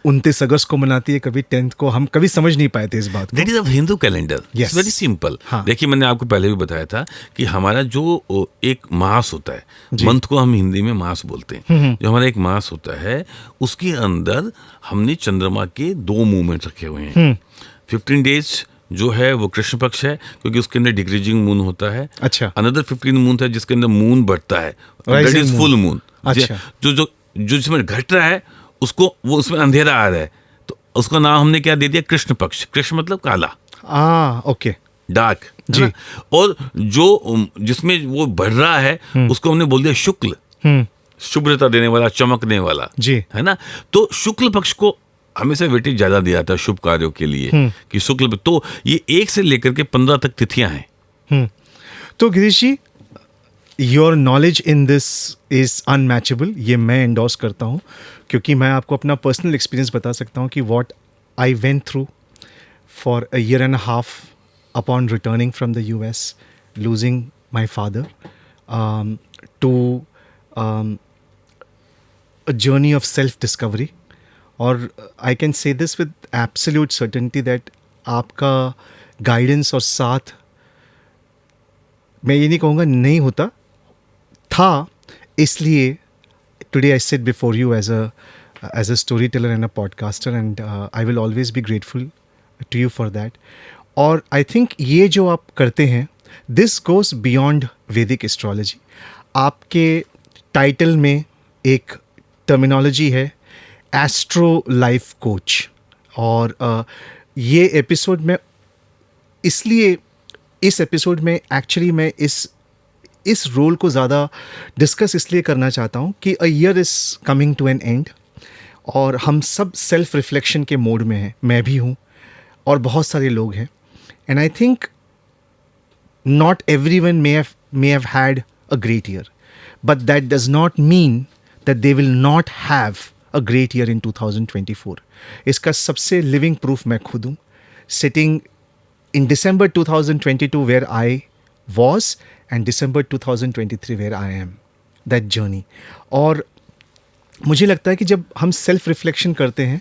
29 अगस्त को मनाती है, कभी 10th को। हम कभी समझ नहीं पाए थे इस बात को। That is a Hindu calendar, Yes. Very simple. हाँ. देखिए, मैंने आपको पहले भी बताया था कि हमारा जो एक मास होता है, जी. मंथ को हम हिंदी में मास बोलते हैं, जो हमारा एक मास होता है उसके अंदर हमने चंद्रमा के 2 मूवमेंट रखे हुए हैं। 15 डेज जो है वो कृष्ण पक्ष है, क्योंकि उसके अंदर डिक्रीजिंग मून होता है। अच्छा। अनदर 15 मून है जिसके अंदर मून बढ़ता है, that Rising is moon. Full moon. अच्छा। जो जिसमें घट रहा है उसको, वो उसमें अंधेरा आ रहा है, तो उसका नाम हमने क्या दे दिया, कृष्ण पक्ष। कृष्ण मतलब काला, ओके। डार्क जी। और जो जिसमें वो बढ़ रहा है उसको हमने बोल दिया शुक्ल, शुभ्रता देने वाला, चमकने वाला, जी। है ना। तो शुक्ल पक्ष को हमेशा वेटेज ज्यादा दिया जाता है शुभ कार्यों के लिए, कि शुक्ल। तो ये 1 से लेकर के 15 तक तिथियां हैं। तो Girish ji, your knowledge in this is unmatchable, ये मैं एंडोर्स करता हूँ, क्योंकि मैं आपको अपना पर्सनल एक्सपीरियंस बता सकता हूँ कि what I went through for a year and a half upon returning from the US, losing my father, to a journey of self discovery. और I can say this with absolute certainty that आपका guidance और साथ, मैं ये नहीं कहूँगा नहीं होता था, इसलिए today I sit before you as a story teller and a podcaster, and I will always be grateful to you for that. और आई थिंक ये जो आप करते हैं, this goes beyond Vedic astrology. आपके टाइटल में एक टर्मिनोलॉजी है, एस्ट्रो लाइफ कोच। और ये एपिसोड में, इसलिए इस एपिसोड में एक्चुअली मैं इस रोल को ज़्यादा डिस्कस इसलिए करना चाहता हूँ कि a year is coming to an end, और हम सब सेल्फ रिफ्लेक्शन के मोड में हैं। मैं भी हूँ और बहुत सारे लोग हैं, and I think not everyone may have had a great year, but that does not mean that they will not have a great year in 2024. इसका सबसे living proof मैं खुद हूँ, sitting in December 2022 where I was, and December 2023 where I am, that journey. और मुझे लगता है कि जब हम self reflection करते हैं,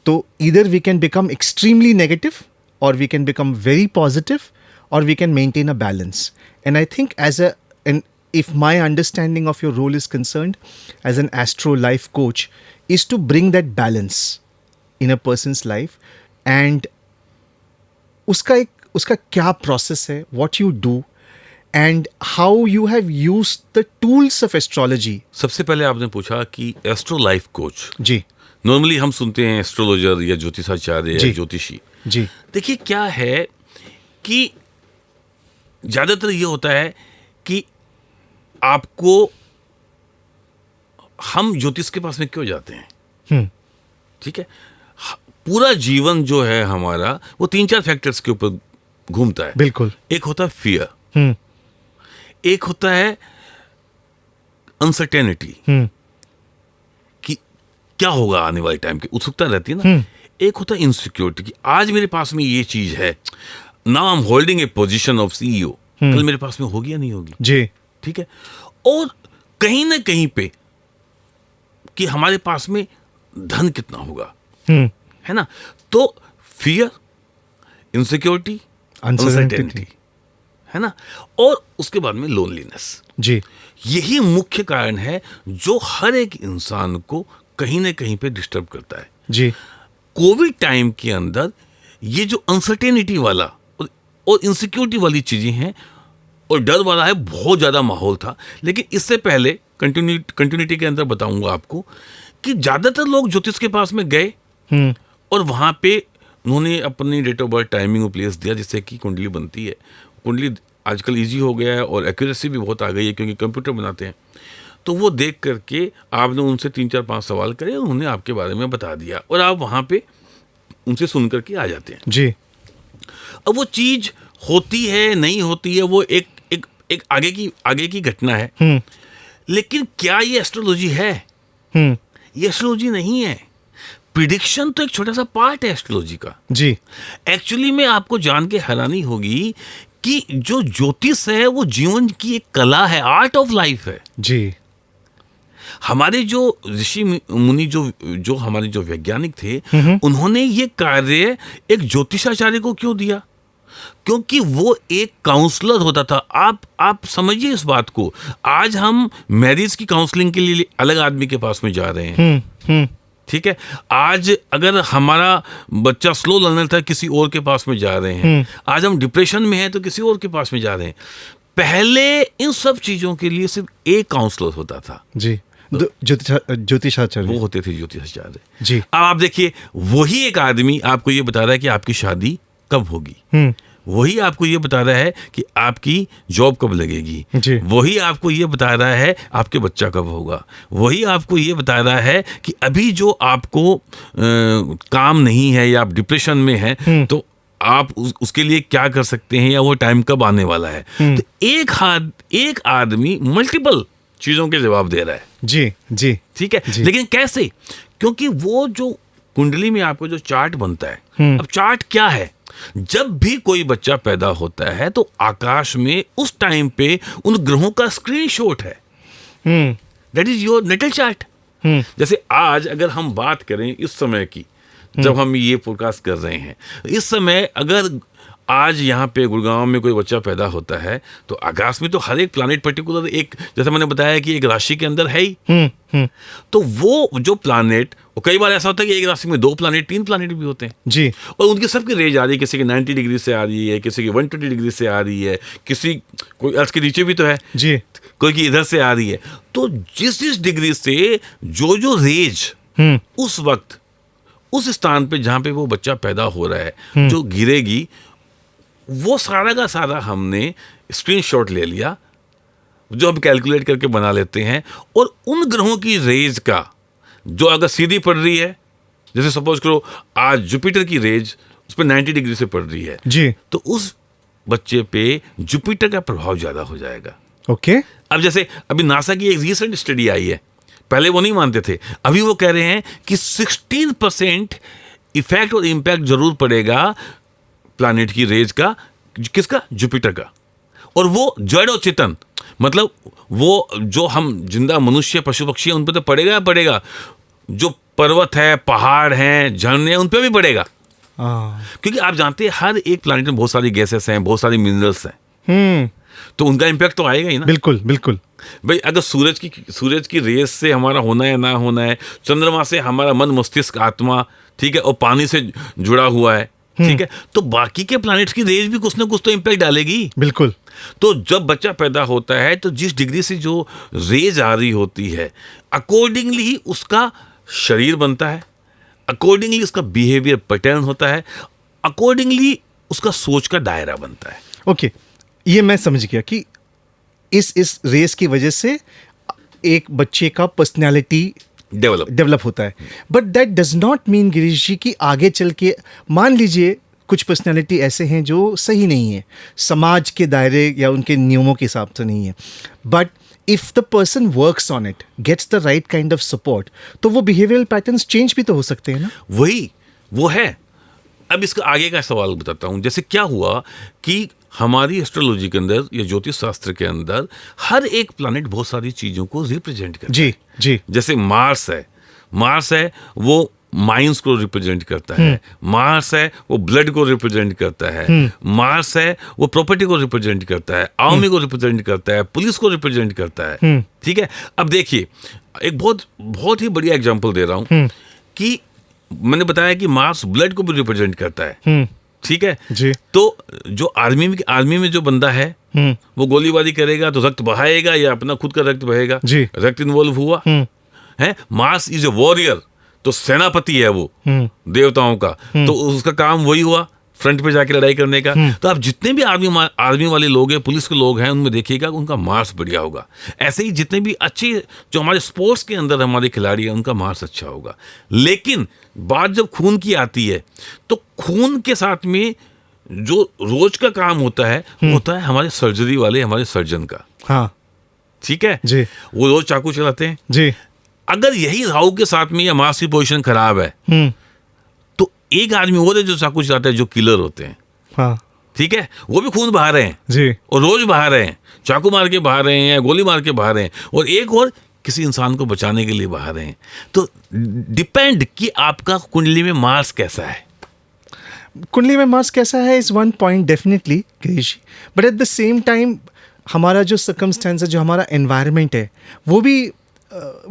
तो either we can become extremely negative or we can become very positive, or we can maintain a balance. And I think if my understanding of your role is concerned as an astro life coach is to bring that balance in a person's life, and उसका क्या process है, what you do, and how you have used the tools of astrology. सबसे पहले आपने पूछा कि astro life coach. जी normally हम सुनते हैं एस्ट्रोलॉजर या ज्योतिषाचार्य जी। या ज्योतिषी। जी देखिए, क्या है कि ज्यादातर ये होता है कि आपको, हम ज्योतिष के पास में क्यों जाते हैं, ठीक है। पूरा जीवन जो है हमारा, वो 3-4 फैक्टर्स के ऊपर घूमता है। बिल्कुल। एक होता है फियर, एक होता है अनसर्टेनिटी, कि क्या होगा आने वाले टाइम की उत्सुकता रहती है ना। एक होता है इनसिक्योरिटी, कि आज मेरे पास में ये चीज है, now I am holding A position of CEO, कल मेरे पास में होगी या नहीं होगी, जी ठीक है। और कहीं ना कहीं पे कि हमारे पास में धन कितना होगा, है ना। तो फियर, इनसिक्योरिटी, अनसर्टेनिटी, है ना। और उसके बाद में लोनलीनेस। जी यही मुख्य कारण है जो हर एक इंसान को कहीं ना कहीं पे डिस्टर्ब करता है। जी कोविड टाइम के अंदर ये जो अनसर्टेनिटी वाला और इनसिक्योरिटी वाली चीजें हैं और डर वाला है, बहुत ज्यादा माहौल था। लेकिन इससे पहले कंटिन्यूटी के अंदर बताऊंगा आपको कि ज्यादातर लोग ज्योतिष के पास में गए और वहां पे उन्होंने अपनी डेट ऑफ बर्थ, टाइमिंग और प्लेस दिया, जिससे कि कुंडली बनती है। कुंडली आजकल इजी हो गया है और एक्यूरेसी भी बहुत आ गई है, क्योंकि कंप्यूटर बनाते हैं। तो वो देख करके आपने उनसे 3-4-5 सवाल करे, उन्होंने आपके बारे में बता दिया, और आप वहाँ पे उनसे सुन करके आ जाते हैं। जी अब वो चीज होती है नहीं होती है, वो एक आगे की घटना है। लेकिन क्या ये एस्ट्रोलॉजी है? ये एस्ट्रोलॉजी नहीं है। प्रिडिक्शन तो एक छोटा सा पार्ट है एस्ट्रोलॉजी का। जी एक्चुअली में आपको जान के हैरानी होगी कि जो ज्योतिष है वो जीवन की एक कला है, आर्ट ऑफ लाइफ है। जी हमारे जो ऋषि मुनि जो हमारे जो वैज्ञानिक थे, उन्होंने ये कार्य एक ज्योतिषाचार्य को क्यों दिया? क्योंकि वो एक काउंसलर होता था। आप समझिए इस बात को। आज हम मैरिज की काउंसलिंग के लिए अलग आदमी के पास में जा रहे हैं, ठीक है। आज अगर हमारा बच्चा स्लो लर्नर था, किसी और के पास में जा रहे हैं। आज हम डिप्रेशन में हैं तो किसी और के पास में जा रहे हैं। पहले इन सब चीजों के लिए सिर्फ एक काउंसलर होता था जी, ज्योतिषाचार्य, वो होते थे ज्योतिषाचार्य जी। अब आप देखिए, वही एक आदमी आपको ये बता रहा है कि आपकी शादी कब होगी, वही आपको ये बता रहा है कि आपकी जॉब कब लगेगी जी। वही आपको ये बता रहा है आपके बच्चा कब होगा, वही आपको ये बता रहा है कि अभी जो आपको काम नहीं है या आप डिप्रेशन में हैं तो आप उसके लिए क्या कर सकते हैं या वो टाइम कब आने वाला है। तो एक आदमी मल्टीपल चीजों के जवाब दे रहा है। जी जी ठीक है, लेकिन कैसे? क्योंकि वो जो कुंडली में आपको जो चार्ट बनता है, अब चार्ट क्या है? जब भी कोई बच्चा पैदा होता है तो आकाश में उस टाइम पे उन ग्रहों का स्क्रीनशॉट है। That is your natal chart. जैसे आज अगर हम बात करें इस समय की, जब हम ये फोरकास्ट कर रहे हैं, इस समय अगर आज यहाँ पे गुड़गांव में कोई बच्चा पैदा होता है तो आकाश में तो हर एक प्लैनेट पर्टिकुलर एक, जैसे मैंने बताया कि एक राशि के अंदर है ही, तो वो जो प्लैनेट, कई बार ऐसा होता है कि एक राशि में 2 प्लैनेट 3 प्लैनेट भी होते हैं जी, और उनकी सबकी रेंज आ रही है। किसी की 90 डिग्री से आ रही है, किसी की 120 डिग्री से आ रही है, कोई अर्थ के नीचे भी तो है जी, कोई की इधर से आ रही है। तो जिस डिग्री से जो रेज उस वक्त उस स्थान पे जहाँ पे वो बच्चा पैदा हो रहा है जो गिरेगी, वो सारा का सारा हमने स्क्रीनशॉट ले लिया, जो हम कैलकुलेट करके बना लेते हैं। और उन ग्रहों की रेज का जो अगर सीधी पड़ रही है, जैसे सपोज करो आज जुपिटर की रेज उस पर 90 डिग्री से पड़ रही है जी, तो उस बच्चे पे जुपिटर का प्रभाव ज्यादा हो जाएगा। ओके। अब जैसे अभी नासा की एक रिसेंट स्टडी आई है, पहले वो नहीं मानते थे, अभी वो कह रहे हैं कि 16% इफेक्ट और इम्पैक्ट जरूर पड़ेगा प्लैनेट की रेज का। किसका? जुपिटर का। और वो जड़ और चेतन, मतलब वो जो हम जिंदा मनुष्य पशु पक्षी हैं उन पे तो पड़ेगा, जो पर्वत है, पहाड़ हैं, झरने हैं, उन पे भी पड़ेगा। क्योंकि आप जानते हैं हर एक प्लैनेट में बहुत सारी गैसेस हैं, बहुत सारी मिनरल्स हैं, तो उनका इम्पैक्ट तो आएगा ही ना। बिल्कुल बिल्कुल भाई अगर सूरज की रेस से हमारा होना है ना होना है, चंद्रमा से हमारा मन मस्तिष्क आत्मा, ठीक है, और पानी से जुड़ा हुआ है, ठीक है, तो बाकी के प्लैनेट्स की रेस भी कुछ ना कुछ तो इम्पैक्ट डालेगी। बिल्कुल। तो जब बच्चा पैदा होता है तो जिस डिग्री से जो रेज आ रही होती है, अकॉर्डिंगली ही उसका शरीर बनता है, अकॉर्डिंगली उसका बिहेवियर पैटर्न होता है, अकॉर्डिंगली उसका सोच का दायरा बनता है। ओके, ये मैं समझ गया कि इस रेस की वजह से एक बच्चे का पर्सनैलिटी डेवलप होता है। But that does not mean Girish ji कि आगे चल के मान लीजिए कुछ पर्सनैलिटी ऐसे हैं जो सही नहीं है, समाज के दायरे या उनके नियमों के हिसाब से नहीं है, but if the person works on it, gets the right kind of support, तो वो बिहेवियरल पैटर्न्स चेंज भी तो हो सकते हैं ना। वही वो है। अब इसका आगे का सवाल बताता हूं। जैसे क्या हुआ कि हमारी एस्ट्रोलॉजी के अंदर या ज्योतिष शास्त्र के अंदर हर एक प्लैनेट बहुत सारी चीजों को रिप्रेजेंट करता है। जी जी। जैसे मार्स है वो माइंड्स को रिप्रेजेंट करता है, मार्स है वो ब्लड को रिप्रेजेंट करता है, मार्स है वो प्रॉपर्टी को रिप्रेजेंट करता है, आर्मी को रिप्रेजेंट करता है, पुलिस को रिप्रेजेंट करता है। ठीक है, अब देखिए एक बहुत ही बढ़िया एग्जांपल दे रहा हूं कि मैंने बताया कि मार्स ब्लड को भी रिप्रेजेंट करता है। ठीक है जी। तो जो आर्मी में जो बंदा है वो गोलीबारी करेगा तो रक्त बहाएगा या अपना खुद का रक्त बहेगा, रक्त इन्वॉल्व हुआ है। मार्स इज ए वॉरियर, तो सेनापति है वो देवताओं का, तो उसका काम वही हुआ, फ्रंट पे जाके लड़ाई करने का। तो आप जितने भी आर्मी वाले लोग हैं, पुलिस के लोग हैं, उनमें देखिएगा उनका मार्स बढ़िया होगा। ऐसे ही जितने भी अच्छे जो हमारे स्पोर्ट्स के अंदर हमारे खिलाड़ी हैं उनका मार्स अच्छा होगा। लेकिन बात जब खून की आती है तो खून के साथ में जो रोज का काम होता है वो होता है हमारे सर्जरी वाले, हमारे सर्जन का। हाँ ठीक है जी। वो रोज चाकू चलाते हैं जी। अगर यही राहु के साथ में या मार्स की पोजीशन खराब है तो एक आदमी और है जो चाकू चलाता है, जो किलर होते हैं, हाँ ठीक है, वो भी खून बहा रहे हैं जी, और रोज बहा रहे हैं, चाकू मार के बहा रहे हैं या गोली मार के बहा रहे हैं, और एक और किसी इंसान को बचाने के लिए बहा रहे हैं। तो डिपेंड कि आपका कुंडली में मार्स कैसा है। कुंडली में मार्स कैसा है is one point definitely Girish, but at the same time हमारा जो सर्कमस्टेंस है, जो हमारा एनवायरनमेंट है, वो भी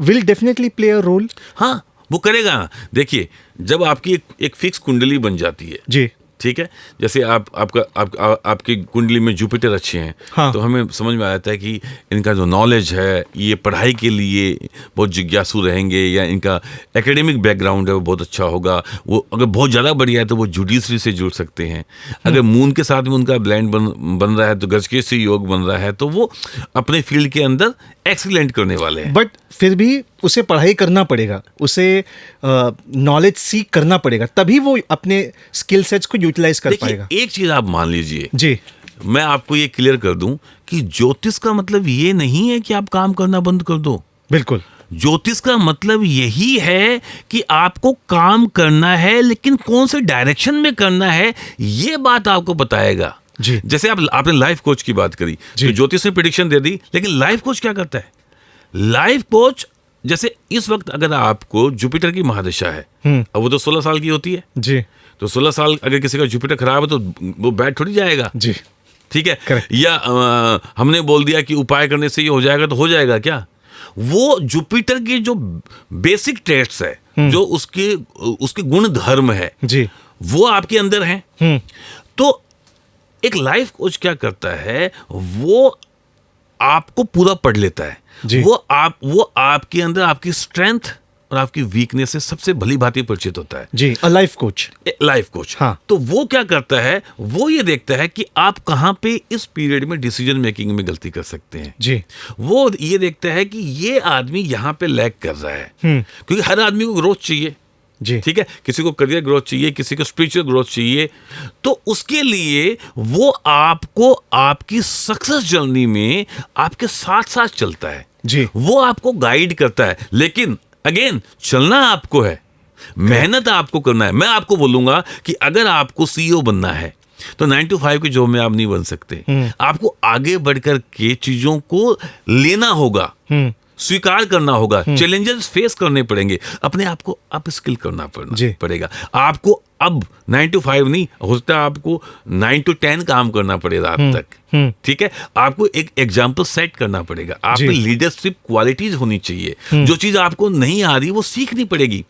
will definitely play a role. हाँ, वो करेगा। देखिए, जब आपकी एक फिक्स कुंडली बन जाती है, जी, ठीक है, जैसे आपकी कुंडली में जुपिटर अच्छे हैं, हाँ। तो हमें समझ में आता है कि इनका जो नॉलेज है, ये पढ़ाई के लिए बहुत जिज्ञासु रहेंगे, या इनका एकेडमिक बैकग्राउंड है वो बहुत अच्छा होगा। वो अगर बहुत ज़्यादा बढ़िया है तो वो जुडिशरी से जुड़ सकते हैं। अगर मून के साथ में उनका ब्लेंड बन रहा है, तो गजकेसरी योग बन रहा है, तो वो अपने फील्ड के अंदर एक्सीलेंट करने वाले हैं। बट फिर भी उसे पढ़ाई करना पड़ेगा, उसे नॉलेज सीख करना पड़ेगा, तभी वो अपने स्किल सेट्स को यूटिलाइज कर देखिए, पाएगा। एक चीज़ आप मान लीजिए, जी, मैं आपको ये क्लियर कर दूं कि ज्योतिष का मतलब ये नहीं है कि आप काम करना बंद कर दो। बिल्कुल। ज्योतिष का मतलब यही है कि आपको काम करना है, लेकिन कौन से डायरेक्शन में करना है, ये बात आपको बताएगा। जी। जैसे आपने लाइफ कोच की बात करी, तो ज्योतिष ने प्रेडिक्शन दे दी, लेकिन लाइफ कोच क्या करता है? लाइफ कोच, जैसे इस वक्त अगर आपको जुपिटर की महादशा है, अब वो तो 16 साल की होती है, जी, तो 16 साल अगर किसी का जुपिटर खराब है तो वो बैठ थोड़ी जाएगा, जी, ठीक है। Correct. या हमने बोल दिया कि उपाय करने से ये हो जाएगा, तो हो जाएगा क्या? वो जुपिटर के जो बेसिक टेस्ट्स है, जो उसके गुण धर्म है, जी, वो आपके अंदर हैं। तो एक लाइफ कोच क्या करता है, वो आपको पूरा पढ़ लेता है। जी। वो आपके अंदर आपकी स्ट्रेंथ और आपकी वीकनेस से सबसे भली भांति परिचित होता है। जी, a life coach. Life coach, हाँ। तो वो क्या करता है, वो ये देखता है कि आप कहाँ पे इस पीरियड में डिसीजन मेकिंग में गलती कर सकते हैं। जी, वो ये देखता है कि ये आदमी यहाँ पे लैग कर रहा है, क्योंकि हर आदमी को ग्रोथ चाहिए, जी, ठीक है, किसी को करियर ग्रोथ चाहिए, किसी को स्पिरिचुअल ग्रोथ चाहिए। तो उसके लिए वो आपको आपकी सक्सेस जर्नी में आपके साथ साथ चलता है, जी, वो आपको गाइड करता है। लेकिन अगेन, चलना आपको है, मेहनत आपको करना है। मैं आपको बोलूंगा कि अगर आपको सीईओ बनना है तो 9 to 5 की जॉब में आप नहीं बन सकते। आपको आगे बढ़कर के चीजों को लेना होगा, स्वीकार करना होगा, चैलेंजेस फेस करने पड़ेंगे, अपने आप को अप स्किल करना पड़ेगा। आपको अब 9 to 5 नहीं, हो सकता है आपको 9 to 10 काम करना पड़े रात तक, ठीक है। आपको एक एग्जाम्पल सेट करना पड़ेगा, आप में लीडरशिप क्वालिटीज होनी चाहिए। जो चीज आपको नहीं आ रही वो सीखनी पड़ेगी।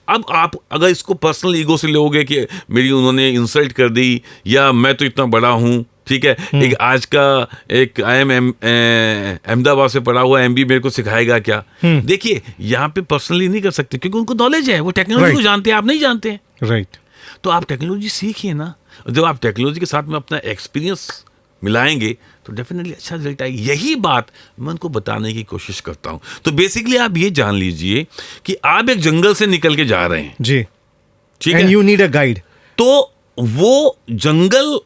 अब आप अगर इसको पर्सनल ईगो से लोगे कि मेरी उन्होंने इंसल्ट कर दी, या मैं तो इतना बड़ा हूं, ठीक है, एक आज का एक अहमदाबाद से पढ़ा हुआ एमबी मेरे को सिखाएगा क्या? देखिए, यहाँ पे पर्सनली नहीं कर सकते, क्योंकि उनको नॉलेज है, वो टेक्नोलॉजी को जानते हैं, आप नहीं जानते हैं। राइट। तो आप टेक्नोलॉजी सीखिए ना। जब आप टेक्नोलॉजी के साथ में अपना एक्सपीरियंस मिलाएंगे तो डेफिनेटली अच्छा रिजल्ट आएगी। यही बात मैं उनको बताने की कोशिश करता हूँ। तो बेसिकली आप ये जान लीजिए कि आप एक जंगल से निकल के जा रहे हैं, जी, ठीक एंड है, यू नीड अ गाइड। तो वो जंगल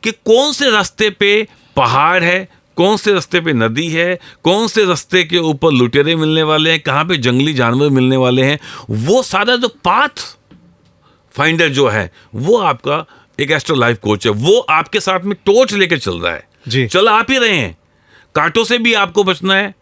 के कौन से रास्ते पे पहाड़ है, कौन से रास्ते पे नदी है, कौन से रास्ते के ऊपर लुटेरे मिलने वाले हैं, कहाँ पे जंगली जानवर मिलने वाले हैं, वो सारा जो पाथ फाइंडर जो है, वो आपका एक एस्ट्रो लाइफ कोच है। वो आपके साथ में टॉर्च लेके चल रहा है, जी, चल आप ही रहे हैं। कांटों से भी आपको बचना है,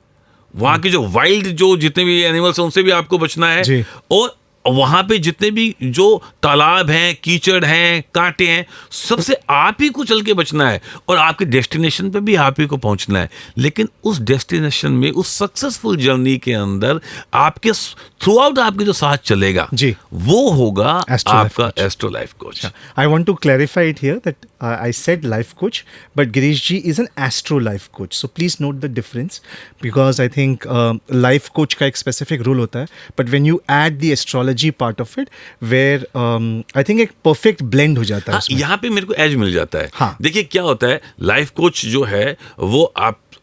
वहां की जो वाइल्ड जो जितने भी एनिमल्स हैं उनसे भी आपको बचना है, जी, और वहां पे जितने भी जो तालाब हैं, कीचड़ हैं, कांटे हैं, सबसे आप ही को चल के बचना है, और आपके डेस्टिनेशन पे भी आप ही को पहुंचना है। लेकिन उस डेस्टिनेशन में, उस सक्सेसफुल जर्नी के अंदर आपके थ्रू आउट आपके जो साथ चलेगा, जी, वो होगा Astro Life आपका Coach. Astro life coach. I want to clarify it here that I said life coach, but Girish ji is an astro life coach. So please note the difference, because I think life coach का एक specific rule होता है, but when you add the astrology part of it, where I think एक perfect blend हो जाता है उसमें। यहाँ पे मेरे को एज मिल जाता है। हाँ। देखिए क्या होता है, लाइफ कोच जो है वो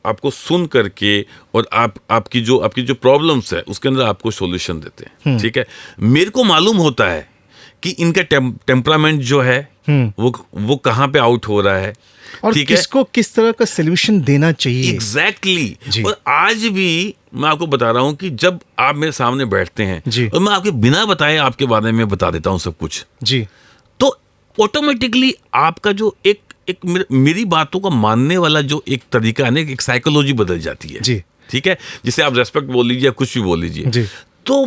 आपको सुन करके और आपकी जो प्रॉब्लम्स है उसके अंदर आपको सॉल्यूशन देते हैं, ठीक है। मेरे को मालूम होता है कि इनका टेम्परामेंट जो है वो कहाँ पे आउट हो रहा है, और ठीक है, किसको किस तरह का सोल्यूशन देना चाहिए। एग्जैक्टली। और आज भी मैं आपको बता रहा हूँ कि जब आप मेरे सामने बैठते हैं जी। और मैं आपके बिना बताए आपके बारे में बता देता हूँ सब कुछ, जी, तो ऑटोमेटिकली आपका जो एक मेरी बातों का मानने वाला जो एक तरीका है ना, एक साइकोलॉजी बदल जाती है। जी। ठीक है, जिसे आप रेस्पेक्ट बोल लीजिए या कुछ भी बोल लीजिए। जी। तो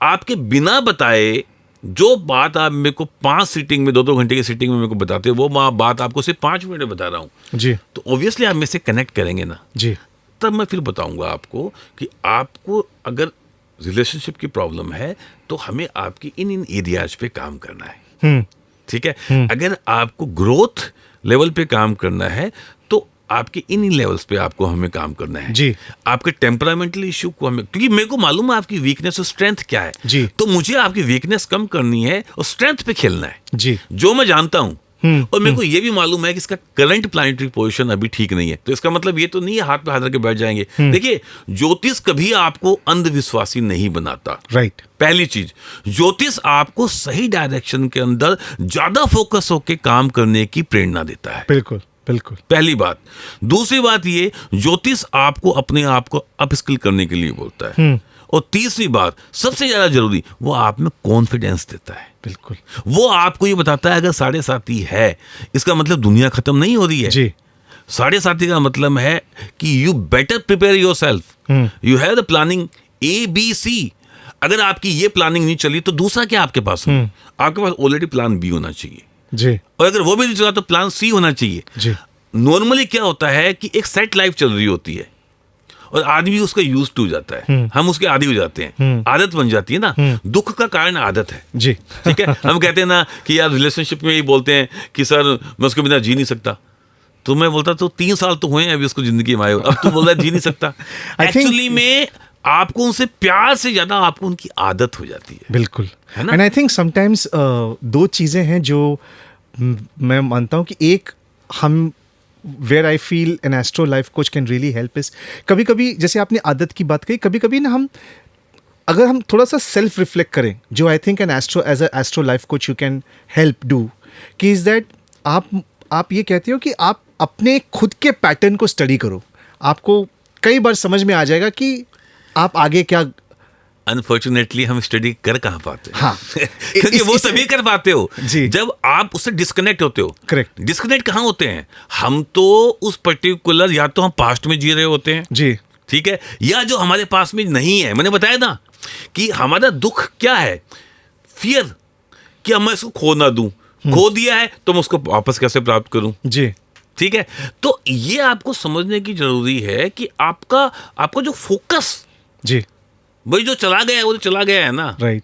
आपके बिना बताए जो बात आप मेरे को 5 सीटिंग में 2-2 घंटे की सीटिंग में मेरे को बताते हो, वो बात आपको सिर्फ 5 मिनट में बता रहा हूँ, जी, तो ऑब्वियसली आप मेरे से कनेक्ट करेंगे ना। जी, तब मैं फिर बताऊंगा आपको कि आपको अगर रिलेशनशिप की प्रॉब्लम है तो हमें आपकी इन एरियाज पे काम करना है। ठीक है, अगर आपको ग्रोथ लेवल पे काम करना है तो आपके इन लेवल्स पे आपको हमें काम करना है। जी। आपके टेम्परामेंटल इश्यू को हमें, क्योंकि मेरे को मालूम है आपकी वीकनेस और स्ट्रेंथ क्या है, जी। तो मुझे आपकी वीकनेस कम करनी है और स्ट्रेंथ पे खेलना है, जी, जो मैं जानता हूं। और मेरे को ये भी मालूम है कि इसका करंट प्लानिटरी पोजीशन अभी ठीक नहीं है, तो इसका मतलब ये तो नहीं है हाथ पे हाथ रख के बैठ जाएंगे। देखिए, ज्योतिष कभी आपको अंधविश्वासी नहीं बनाता। राइट। पहली चीज, ज्योतिष आपको सही डायरेक्शन के अंदर ज्यादा फोकस होकर काम करने की प्रेरणा देता है। बिल्कुल, बिल्कुल। पहली बात। दूसरी बात ये, ज्योतिष आपको अपने आप को अपस्किल करने के लिए बोलता है। और तीसरी बात, सबसे ज्यादा जरूरी, वो आप में कॉन्फिडेंस देता है। बिल्कुल। वो आपको ये बताता है अगर 7.5 है, इसका मतलब दुनिया खत्म नहीं हो रही है। जी। 7.5 का मतलब है कि you better prepare your self, you have the planning ABC। अगर आपकी ये प्लानिंग नहीं चली तो दूसरा क्या आपके पास है? आपके पास ऑलरेडी प्लान B होना चाहिए, जी। और अगर वो भी नहीं चला तो प्लान C होना चाहिए। जी। नॉर्मली क्या होता है कि एक सेट लाइफ चल रही होती है और आदमी उसका यूज टू जाता है, हम उसके आदी हो जाते हैं, आदत बन जाती है ना। दुख का कारण आदत है। जी। ठीक है, हम कहते हैं ना कि यार रिलेशनशिप में ये बोलते हैं कि सर मैं उसके बिना जी नहीं सकता, तो मैं बोलता तो 3 साल तो हुए हैं अभी उसको जिंदगी में आए, अब तू बोल रहा है जी नहीं सकता। एक्चुअली में आपको उनसे प्यार से ज्यादा आपको उनकी आदत हो जाती है। बिल्कुल, है ना? एंड आई थिंक समटाइम्स 2 चीज़ें हैं जो मैं मानता हूँ कि एक, हम where I feel an astro life coach can really help इस, कभी कभी जैसे आपने आदत की बात कही, कभी कभी ना हम अगर हम थोड़ा सा सेल्फ रिफ्लेक्ट करें, जो I think an astro as a astro life coach you can help do, कि इज दैट आप ये कहते हो कि आप अपने खुद के पैटर्न को स्टडी करो, आपको कई बार समझ में आ जाएगा कि आप आगे क्या। अनफॉर्चुनेटली हम स्टडी कर कहाँ पाते हैं। हाँ। क्योंकि वो तभी कर पाते हो जी। जब आप उससे डिस्कनेक्ट होते हो। करेक्ट। डिस्कनेक्ट कहाँ होते हैं? हम तो उस पर्टिकुलर, या तो हम पास्ट में जी रहे होते हैं, जी, ठीक है, या जो हमारे पास में नहीं है। मैंने बताया ना कि हमारा दुख क्या है, फियर, कि मैं इसको खो ना दूं, खो दिया है तो मैं उसको वापस कैसे प्राप्त करूं। जी, ठीक है, तो ये आपको समझने की जरूरी है कि आपका जो फोकस, जी, वही जो चला गया है वो तो चला गया है ना। राइट।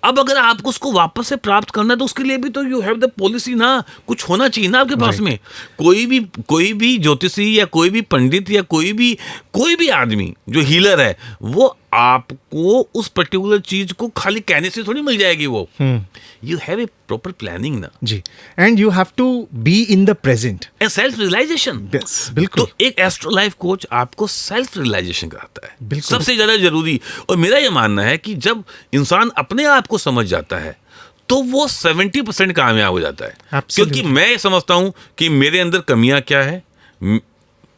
अब अगर आपको उसको वापस से प्राप्त करना है तो उसके लिए भी तो यू हैव द पॉलिसी ना, कुछ होना चाहिए ना आपके पास में। कोई भी ज्योतिषी या कोई भी पंडित या कोई भी आदमी जो हीलर है, वो आपको उस पर्टिकुलर चीज को खाली कहने से थोड़ी मिल जाएगी। वो you have a proper planning ना जी, and you have to be in the present and self realization. बिल्कुल। तो एक एस्ट्रो लाइफ कोच आपको सेल्फ रियलाइजेशन कराता है, बिल्कुल। सबसे ज्यादा जरूरी। और मेरा ये मानना है कि जब इंसान अपने आप को समझ जाता है तो वो 70% कामयाब हो जाता है। Absolutely. क्योंकि मैं समझता हूं कि मेरे अंदर कमियां क्या है,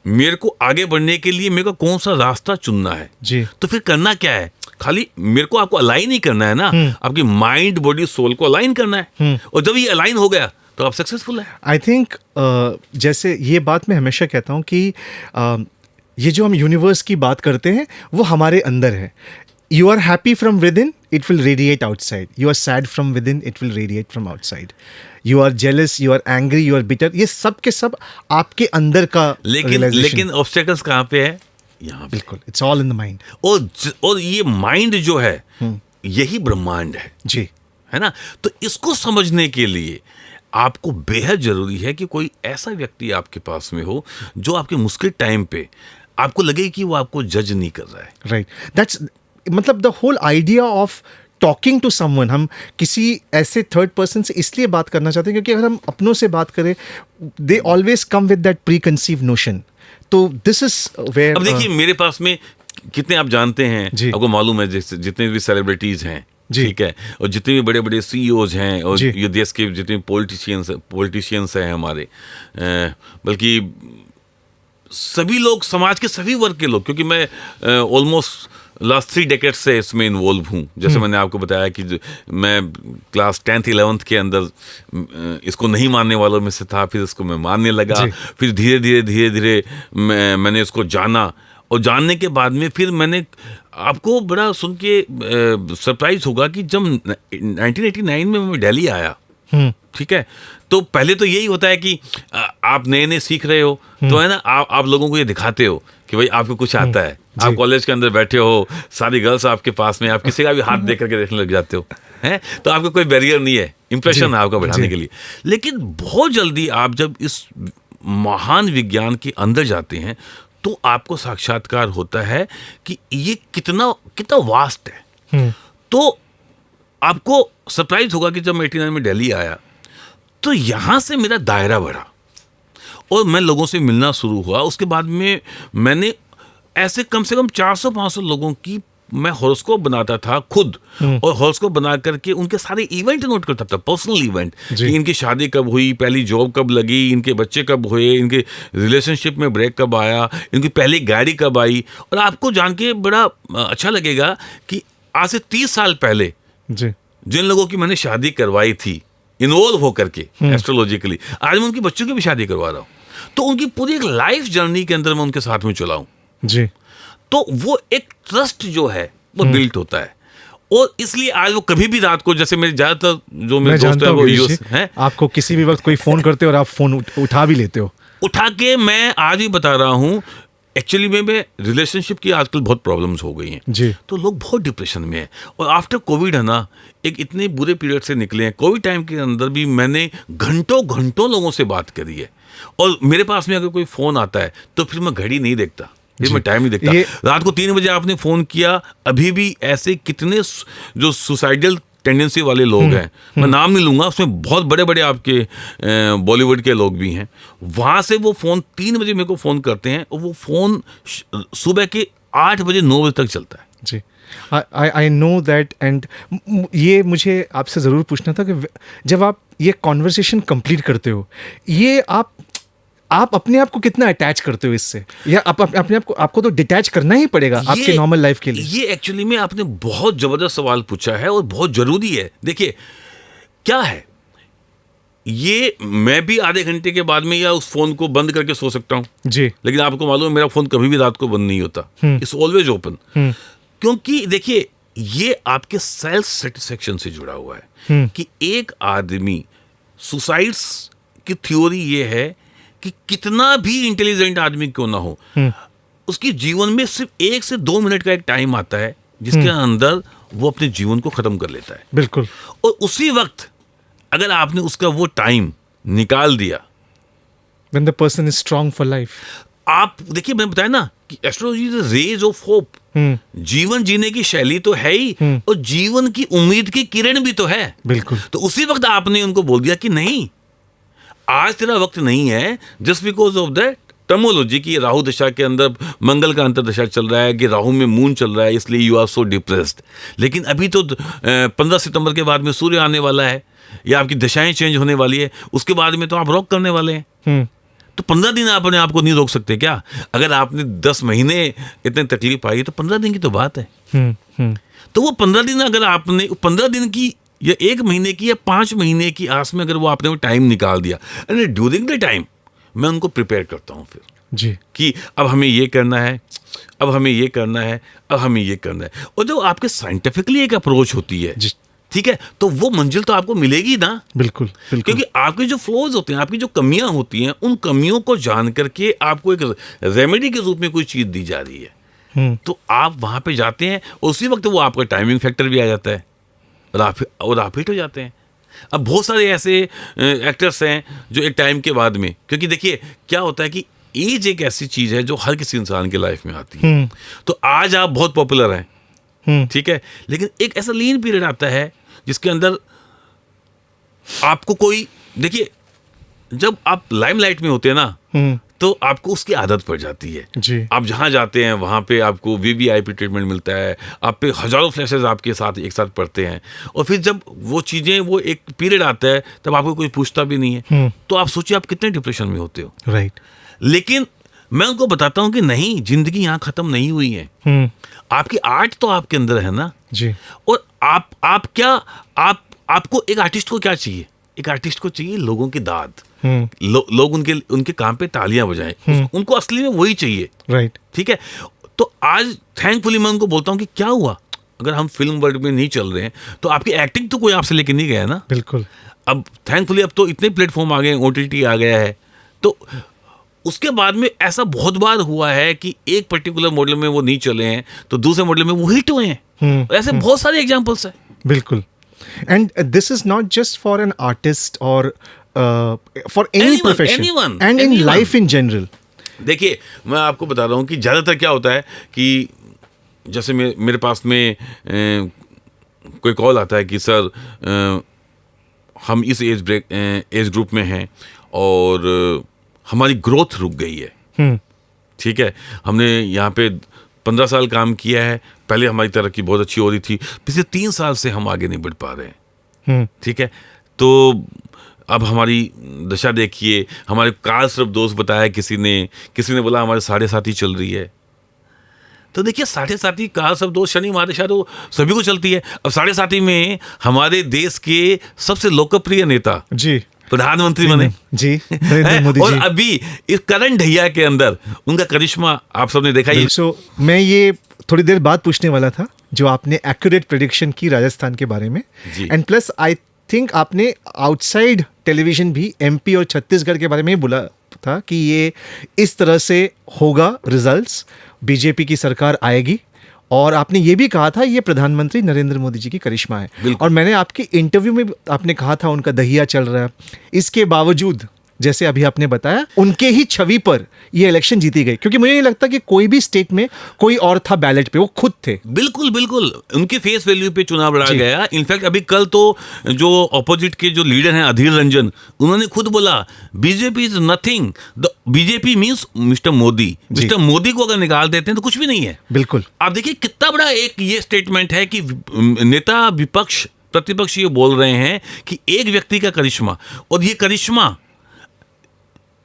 मेरे को आगे बढ़ने के लिए मेरे को कौन सा रास्ता चुनना है। जी। तो फिर करना क्या है? खाली मेरे को आपको अलाइन ही करना है ना, आपकी माइंड बॉडी सोल को अलाइन करना है। और जब ये अलाइन हो गया तो आप सक्सेसफुल है। आई थिंक जैसे ये बात मैं हमेशा कहता हूँ कि ये जो हम यूनिवर्स की बात करते हैं वो हमारे अंदर है। You are happy from within, it will radiate outside. You are sad from within, it will radiate from outside. You are jealous, you are angry, you are bitter, ये सब के सब आपके अंदर का लेकिन ऑब्स्टेकल्स कहाँ पे है? यहाँ पे। बिल्कुल, it's all in the mind. और ये माइंड जो है यही ब्रह्मांड है जी, है ना। तो इसको समझने के लिए आपको बेहद जरूरी है कि कोई ऐसा व्यक्ति आपके पास में हो जो आपके मुश्किल टाइम पे आपको लगे कि वो आपको जज नहीं कर रहा है। राइट, दैट्स मतलब the whole idea of talking to someone. हम किसी ऐसे थर्ड पर्सन से इसलिए बात करना चाहते हैं क्योंकि अगर हम अपनों से बात करें, they always come with that pre conceive notion. तो दिस इज वेयर। अब देखिए मेरे पास में कितने आप जानते हैं, जी। आपको मालूम है जितने भी सेलिब्रिटीज हैं, जी। ठीक है, और जितने भी बड़े बड़े सीईओज हैं और जी। ये देश के जितने पॉलिटिशियंस हैं हमारे, बल्कि सभी लोग, समाज के सभी वर्ग के लोग, क्योंकि मैं ऑलमोस्ट लास्ट 3 डेकेड से इसमें इन्वॉल्व हूँ। जैसे मैंने आपको बताया कि मैं क्लास 10th 11th के अंदर इसको नहीं मानने वालों में से था, फिर इसको मैं मानने लगा, जी। फिर धीरे धीरे मैंने इसको जाना, और जानने के बाद में फिर मैंने, आपको बड़ा सुन के सरप्राइज होगा कि जब 1989 में मैं दिल्ली आया, ठीक है, तो पहले तो यही होता है कि आप नए नए सीख रहे हो, तो है ना, आप लोगों को ये दिखाते हो कि भाई आपको कुछ आता है। आप कॉलेज के अंदर बैठे हो, सारी गर्ल्स आपके पास में, आप किसी का भी हाथ देख करके देखने लग जाते हो, हैं, तो आपको कोई बैरियर नहीं है, इंप्रेशन है आपका बढ़ाने के लिए। लेकिन बहुत जल्दी आप जब इस महान विज्ञान के अंदर जाते हैं तो आपको साक्षात्कार होता है कि ये कितना कितना वास्ट है। तो आपको सरप्राइज होगा कि जब मैं 89 में दिल्ली आया तो यहाँ से मेरा दायरा बढ़ा और मैं लोगों से मिलना शुरू हुआ। उसके बाद में मैंने ऐसे कम से कम 400-500 लोगों की मैं हॉरोस्कोप बनाता था खुद, और हॉरोस्कोप बना करके उनके सारे इवेंट नोट करता था, पर्सनल इवेंट, कि इनकी शादी कब हुई, पहली जॉब कब लगी, इनके बच्चे कब हुए, इनके रिलेशनशिप में ब्रेक कब आया, इनकी पहली गाड़ी कब आई। और आपको जान के बड़ा अच्छा लगेगा कि आज से 30 साल पहले जी, जिन लोगों की मैंने शादी करवाई थी इन्वॉल्व होकर के एस्ट्रोलॉजिकली, आज मैं उनके बच्चों की भी शादी करवा रहा हूँ। तो उनकी पूरी एक लाइफ जर्नी के अंदर मैं उनके साथ में चला हूँ। जी, तो वो एक ट्रस्ट जो है वो बिल्ट होता है, और इसलिए आज वो कभी भी रात को, जैसे मेरे ज्यादातर जो मेरे दोस्त हैं वो यूएस हैं, आपको किसी भी वक्त कोई फोन करते हो और आप फोन उठा भी लेते हो। उठा के मैं आज भी बता रहा हूँ, एक्चुअली में रिलेशनशिप की आजकल बहुत प्रॉब्लम्स हो गई हैं जी, तो लोग बहुत डिप्रेशन में हैं। और आफ्टर कोविड है ना, एक इतने बुरे पीरियड से निकले हैं, कोविड टाइम के अंदर भी मैंने घंटों घंटों लोगं से बात करी है, और मेरे पास में अगर कोई फ़ोन आता है तो फिर मैं घड़ी नहीं देखता, फिर मैं टाइम नहीं देखता। रात को 3 बजे आपने फ़ोन किया, अभी भी ऐसे कितने जो सुसाइडल टेंडेंसी वाले लोग हैं, मैं नाम नहीं लूंगा, उसमें बहुत बड़े बड़े आपके बॉलीवुड के लोग भी हैं, वहाँ से वो फ़ोन 3 बजे मेरे को फ़ोन करते हैं, और वो फ़ोन सुबह के 8 बजे 9 बजे तक चलता है। जी, आई नो दैट। एंड ये मुझे आपसे ज़रूर पूछना था कि जब आप ये कॉन्वर्सेशन कंप्लीट करते हो, ये आप अपने आप को कितना अटैच करते हो इससे, या आप अपने आप को, आपको तो डिटैच करना ही पड़ेगा आपके नॉर्मल लाइफ के लिए? ये एक्चुअली में आपने बहुत जबरदस्त सवाल पूछा है और बहुत जरूरी है। देखिए क्या है, ये मैं भी आधे घंटे के बाद में या उस फोन को बंद करके सो सकता हूं जी, लेकिन आपको मालूम है मेरा फोन कभी भी रात को बंद नहीं होता, इट्स ऑलवेज ओपन। क्योंकि देखिए ये आपके सेल्फ सेटिस्फेक्शन से जुड़ा हुआ है कि एक आदमी, सुसाइड्स की थ्योरी ये है कि कितना भी इंटेलिजेंट आदमी क्यों ना हो, उसकी जीवन में सिर्फ 1 से 2 मिनट का एक टाइम आता है जिसके अंदर वो अपने जीवन को खत्म कर लेता है। बिल्कुल। और उसी वक्त अगर आपने उसका वो टाइम निकाल दिया, When the person is strong for life. आप देखिए मैंने बताया ना कि astrology is rays of hope, जीवन जीने की शैली तो है ही, और जीवन की उम्मीद की किरण भी तो है। बिल्कुल। तो उसी वक्त आपने उनको बोल दिया कि नहीं, आज तेरा वक्त नहीं है, just because of that terminology की राहु दशा के अंदर मंगल का अंतर्दशा चल रहा है, कि राहु में मून चल रहा है, इसलिए यू आर सो डिप्रेस्ड। लेकिन अभी तो 15 सितंबर के बाद में सूर्य आने वाला है, या आपकी दशाएं चेंज होने वाली है, उसके बाद में तो आप रॉक करने वाले हैं। तो 15 दिन आप अपने आप को नहीं रोक सकते क्या? अगर आपने 10 महीने इतने तकलीफ आई तो 15 दिन की तो बात है। तो वो 15 दिन अगर आपने 15 दिन की या 1 महीने की या 5 महीने की आस में अगर वो आपने वो टाइम निकाल दिया, एंड ड्यूरिंग द टाइम मैं उनको प्रिपेयर करता हूँ फिर जी, कि अब हमें ये करना है, अब हमें ये करना है, अब हमें ये करना है। और जो आपके साइंटिफिकली एक अप्रोच होती है, ठीक है, तो वो मंजिल तो आपको मिलेगी ना। बिल्कुल बिल्कुल। क्योंकि आपके जो फ्लॉज होते हैं, आपकी जो कमियां होती हैं, उन कमियों को जान करके आपको एक रेमेडी के रूप में कोई चीज दी जा रही है, तो आप वहां पे जाते हैं, उसी वक्त वो आपका टाइमिंग फैक्टर भी आ जाता है और आप हिट हो जाते हैं। अब बहुत सारे ऐसे एक्टर्स हैं जो एक टाइम के बाद में, क्योंकि देखिए क्या होता है कि एज एक ऐसी चीज है जो हर किसी इंसान की लाइफ में आती है। तो आज आप बहुत पॉपुलर हैं, ठीक है, लेकिन एक ऐसा लीन पीरियड आता है जिसके अंदर आपको कोई, देखिए जब आप लाइमलाइट में होते हैं ना, तो आपको उसकी आदत पड़ जाती है। जी। आप जहाँ जाते हैं वहाँ पे आपको वीवीआईपी ट्रीटमेंट मिलता है, आप पे हजारों फ्लैशेस आपके साथ एक साथ पड़ते हैं, और फिर जब वो चीज़ें, वो एक पीरियड आता है तब आपको कोई पूछता भी नहीं है, तो आप सोचिए आप कितने डिप्रेशन में होते हो। राइट। लेकिन मैं उनको बताता हूँ कि नहीं, जिंदगी यहाँ खत्म नहीं हुई है, आपकी आर्ट तो आपके अंदर है ना जी। और आप क्या, आपको एक आर्टिस्ट को क्या चाहिए? एक आर्टिस्ट को चाहिए लोगों की दाद, लोग उनके काम पे तालियां बजाएं, उनको असली में वही चाहिए। राइट। ठीक है, तो आज थैंकफुली मैं उनको बोलता हूँ कि क्या हुआ, अगर हम फिल्म वर्ल्ड में नहीं चल रहे हैं तो आपकी एक्टिंग तो कोई आपसे लेके नहीं गया ना। बिल्कुल। अब थैंकफुली अब तो इतने प्लेटफॉर्म आ गए, OTT आ गया है, तो उसके बाद में ऐसा बहुत बार हुआ है कि एक पर्टिकुलर मॉडल में वो नहीं चले हैं तो दूसरे मॉडल में वो हिट हुए हैं। ऐसे बहुत सारे एग्जांपल्स हैं। बिल्कुल। And this is not just for an artist और for any Anyone, profession anyone, and in anyone. Life in general. देखिए, मैं आपको बता रहा हूँ कि ज़्यादातर क्या होता है कि जैसे मेरे पास में कोई कॉल आता है कि सर हम इस एज ग्रुप में हैं और हमारी ग्रोथ रुक गई है। ठीक है, हमने यहाँ पे 15 साल काम किया है, पहले हमारी तरक्की बहुत अच्छी हो रही थी, पिछले 3 साल से हम आगे नहीं बढ़ पा रहे हैं। ठीक है, तो अब हमारी दशा देखिए, हमारे कार सिर्फ दोस्त बताया, किसी ने बोला हमारे साढ़े साथी चल रही है। तो देखिए, साढ़े साथी कार सब दोस्त शनि महादशा तो सभी को चलती है। अब साढ़े साथी में हमारे देश के सबसे लोकप्रिय नेता जी प्रधानमंत्री बने जी, नरेंद्र मोदी और जी। अभी इस करण ढैया के अंदर उनका करिश्मा आप सबने देखा ही। सो मैं ये थोड़ी देर बाद पूछने वाला था, जो आपने एक्यूरेट प्रेडिक्शन की राजस्थान के बारे में, जी। एंड प्लस आई थिंक आपने आउटसाइड टेलीविजन भी MP और छत्तीसगढ़ के बारे में बोला था कि ये इस तरह से होगा रिजल्ट्स, बीजेपी की सरकार आएगी, और आपने ये भी कहा था ये प्रधानमंत्री नरेंद्र मोदी जी की करिश्मा है। बिल्कुल। और मैंने आपके इंटरव्यू में आपने कहा था उनका दहिया चल रहा है, इसके बावजूद जैसे अभी आपने बताया उनके ही छवि पर ये इलेक्शन जीती गई, क्योंकि मुझे नहीं लगता कि कोई भी स्टेट में कोई और था बैलेट पे, वो खुद थे। बिल्कुल बिल्कुल, उनके फेस वैल्यू पे चुनाव लड़ा जी। गया। इनफैक्ट अभी कल तो जो ऑपोजिट के जो लीडर हैं अधीर रंजन, उन्होंने खुद बोला BJP is nothing, the BJP means mister Modi. जी। मिस्टर मोदी को अगर निकाल देते हैं तो कुछ भी नहीं है। बिल्कुल। आप देखिए कितना बड़ा एक ये स्टेटमेंट है कि नेता विपक्ष प्रतिपक्ष ये बोल रहे हैं कि एक व्यक्ति का करिश्मा, और ये करिश्मा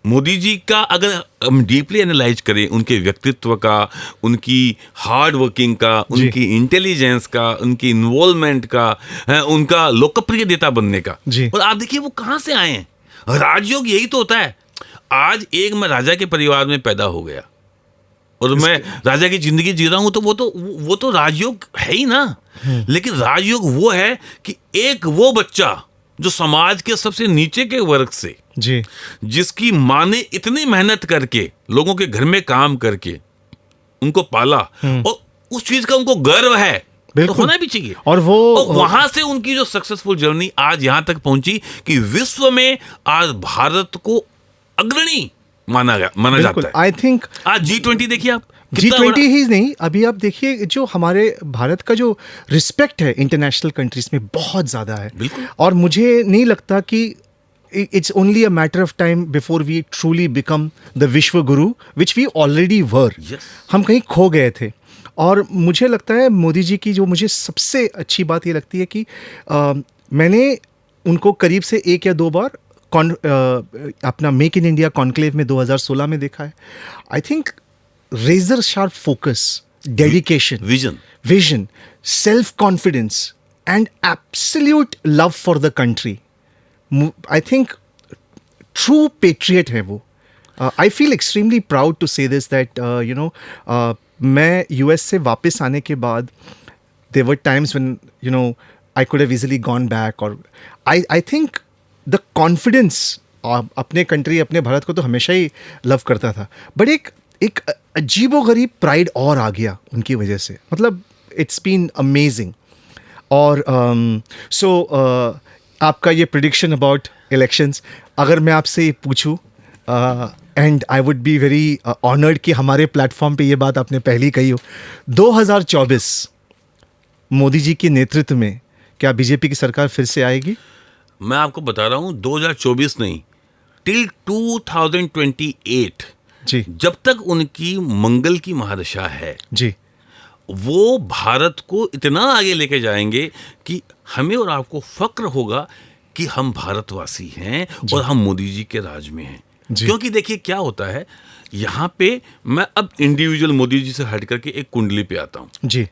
मोदी जी का अगर हम डीपली एनालाइज करें, उनके व्यक्तित्व का, उनकी हार्ड वर्किंग का, उनकी इंटेलिजेंस का, उनकी इन्वॉल्वमेंट का, उनका लोकप्रिय नेता बनने का, जी। और आप देखिए वो कहाँ से आए हैं। राजयोग यही तो होता है। आज मैं राजा के परिवार में पैदा हो गया और मैं राजा की जिंदगी जी रहा हूं, तो वो तो राजयोग है ही ना। लेकिन राजयोग वो है कि एक वो बच्चा जो समाज के सबसे नीचे के वर्ग से, जी, जिसकी माँ ने इतनी मेहनत करके लोगों के घर में काम करके उनको पाला, और उस चीज का उनको गर्व है, तो बिल्कुल होना भी चाहिए। और वहां से उनकी जो सक्सेसफुल जर्नी आज यहां तक पहुंची कि विश्व में आज भारत को अग्रणी माना जाता है। आई थिंक आज G20 देखिए आप, G20 ही नहीं, अभी आप देखिए जो हमारे भारत का जो रिस्पेक्ट है इंटरनेशनल कंट्रीज में बहुत ज़्यादा है। बिल्कुल। और मुझे नहीं लगता कि it's only a matter of time before we truly become the Vishwa Guru which we already were. Yes. हम कहीं खो गए थे। और मुझे लगता है मोदी जी की जो मुझे सबसे अच्छी बात ये लगती है कि मैंने उनको करीब से 1 या 2 बार अपना मेक इन इंडिया कॉन्क्लेव में 2016 में देखा है। I think razor sharp focus, dedication, vision, self confidence and absolute love for the country. I think true patriot है वो। I feel extremely proud to say this that you know, मैं US से वापस आने के बाद there were times when you know I could have easily gone back, और I think the confidence अपने कंट्री, अपने भारत को तो हमेशा ही लव करता था, बट एक अजीबोगरीब प्राइड और आ गया उनकी वजह से। मतलब इट्स बीन अमेजिंग। और सो आपका ये प्रिडिक्शन अबाउट इलेक्शंस, अगर मैं आपसे ये पूछूं, and I would be very honoured कि हमारे प्लेटफॉर्म पे ये बात आपने पहली कही हो, 2024 मोदी जी के नेतृत्व में क्या बीजेपी की सरकार फिर से आएगी? मैं आपको बता रहा हूं 2024 नहीं, टिल 2028 जी जब तक उनकी मंगल की महादशा है, जी वो भारत को इतना आगे लेके जाएंगे कि हमें और आपको फक्र होगा कि हम भारतवासी हैं और हम मोदी जी के राज में हैं। जी। क्योंकि देखिए क्या होता है, यहाँ पे मैं अब इंडिविजुअल मोदी जी से हट करके एक कुंडली पे आता हूँ। जी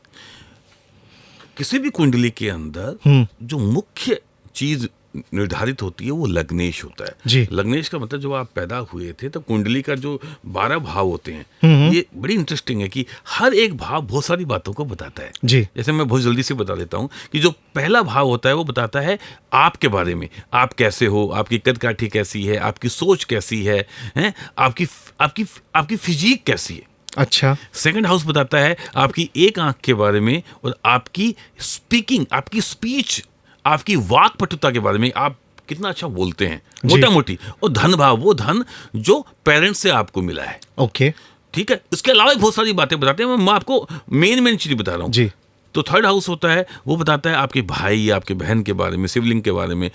किसी भी कुंडली के अंदर जो मुख्य चीज निर्धारित होती है वो लग्नेश होता है। जी। लग्नेश का मतलब जब आप पैदा हुए थे तो कुंडली का जो 12 भाव होते हैं, ये बड़ी इंटरेस्टिंग है कि हर एक भाव बहुत सारी बातों को बताता है। जी जैसे मैं बहुत जल्दी से बता देता हूँ कि जो पहला भाव होता है वो बताता है आपके बारे में, आप कैसे हो, आपकी कद काठी कैसी है, आपकी सोच कैसी है, हैं? आपकी आपकी आपकी फिजिक कैसी है। अच्छा सेकंड हाउस बताता है आपकी एक आंख के बारे में और आपकी स्पीकिंग, आपकी स्पीच, आपकी वाक पटुता के बारे में, आप कितना अच्छा बोलते हैं, मोटा मोटी। और धन भाव, वो धन जो पेरेंट्स से आपको मिला है। ओके ठीक है, इसके अलावा भी बहुत सारी बातें बताते हैं, मैं आपको मेन चीज बता रहा हूँ। जी तो थर्ड हाउस होता है, वो बताता है आपके भाई, आपके बहन के बारे में, सिबलिंग के बारे में।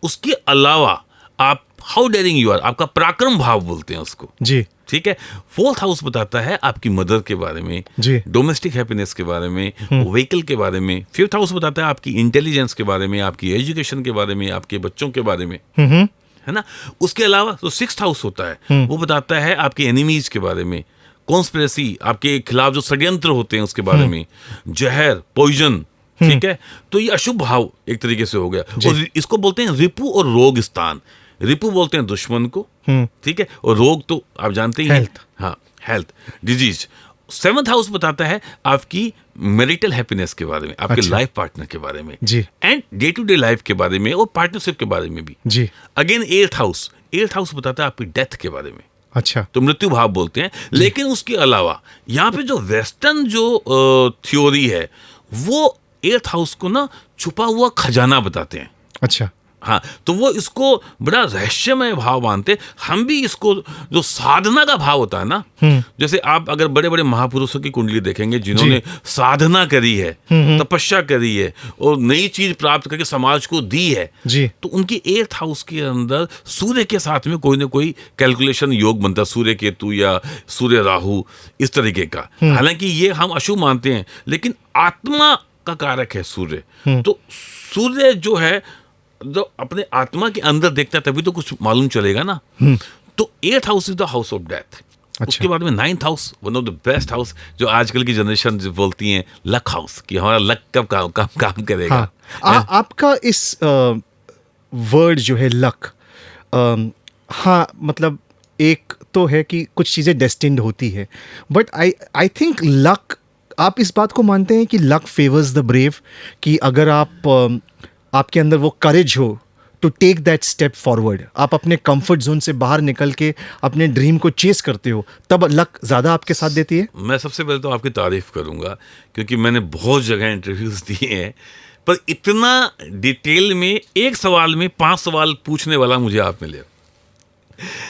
उसके अलावा आप हाउ डेयरिंग यू आर, आपका पराक्रम भाव बोलते हैं उसको। जी ठीक है। फोर्थ हाउस बताता है आपकी मदर के बारे में, जी डोमेस्टिक हैप्पीनेस के बारे में, व्हीकल के बारे में। फिफ्थ हाउस बताता है आपकी इंटेलिजेंस के बारे में, आपकी एजुकेशन के बारे में, आपके बच्चों के बारे में, है ना। उसके अलावा तो सिक्स्थ हाउस होता है, वो बताता है आपके एनिमीज के बारे में, कॉन्स्पिरेसी, आपके खिलाफ जो षड्यंत्र होते हैं उसके बारे में, जहर, पॉइजन। ठीक है, तो ये अशुभ भाव एक तरीके से हो गया। और इसको बोलते हैं रिपु और रोग स्थान। रिपु बोलते हैं दुश्मन को, ठीक है, और रोग तो आप जानते ही हैं। हेल्थ। हाँ, हेल्थ, डिजीज। सेवंथ हाउस बताता है आपकी मैरिटल हैप्पीनेस के बारे में, आपके अच्छा। लाइफ पार्टनर के बारे में, जी and day to day life के बारे में और पार्टनरशिप के बारे में भी। जी अगेन एट्थ हाउस बताता है आपकी डेथ के बारे में, अच्छा तो मृत्यु भाव बोलते हैं। लेकिन उसके अलावा यहाँ पे जो वेस्टर्न जो थ्योरी है वो एट्थ हाउस को ना छुपा हुआ खजाना बताते हैं। अच्छा हाँ, तो वो इसको बड़ा रहस्यमय भाव मानते। हम भी इसको जो साधना का भाव होता है ना, जैसे आप अगर बड़े बड़े महापुरुषों की कुंडली देखेंगे जिन्होंने साधना करी है, तपस्या करी है और नई चीज प्राप्त करके समाज को दी है, जी तो उनकी एट्थ हाउस के अंदर सूर्य के साथ में कोई ना कोई कैलकुलेशन योग बनता है, सूर्य केतु या सूर्य राहु इस तरीके का। हालांकि ये हम अशुभ मानते हैं, लेकिन आत्मा का कारक है सूर्य। तो सूर्य जो है, जो अपने आत्मा के अंदर देखता है तभी तो कुछ मालूम चलेगा ना। तो eighth house is the house of death. उसके बाद में ninth house, one of the best house, जो आजकल की जनरेशन जो बोलती हैं लक हाउस, कि हमारा लक कब काम करेगा। हाँ आपका इस वर्ड जो है लक, हाँ मतलब एक तो है कि कुछ चीज़ें डेस्टिन्ड होती है, बट आई थिंक लक, आप इस बात को मानते हैं कि लक फेवर्स द ब्रेव, कि अगर आप आपके अंदर वो करेज हो to take that step forward, आप अपने कंफर्ट जोन से बाहर निकल के अपने ड्रीम को चेस करते हो, तब लक ज़्यादा आपके साथ देती है? मैं सबसे पहले तो आपकी तारीफ करूंगा, क्योंकि मैंने बहुत जगह इंटरव्यूज दिए हैं, पर इतना डिटेल में एक सवाल में 5 सवाल पूछने वाला मुझे आप मिले।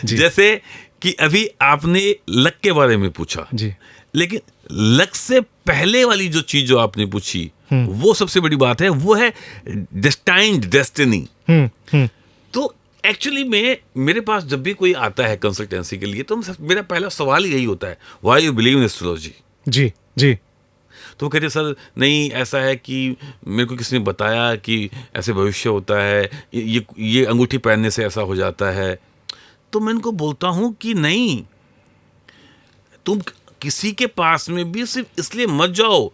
जैसे कि अभी आपने लक के बारे में पूछा जी, लेकिन लक से पहले वाली जो चीज जो आपने पूछी वो सबसे बड़ी बात है, वो है डेस्टाइन्ड, डेस्टिनी। तो एक्चुअली में मेरे पास जब भी कोई आता है कंसल्टेंसी के लिए, तो मेरा पहला सवाल यही होता है, why you believe in astrology. जी जी तो वो कहते सर नहीं, ऐसा है कि मेरे को किसी ने बताया कि ऐसे भविष्य होता है, ये अंगूठी पहनने से ऐसा हो जाता है। तो मैं इनको बोलता हूं कि नहीं, तुम किसी के पास में भी सिर्फ इसलिए मत जाओ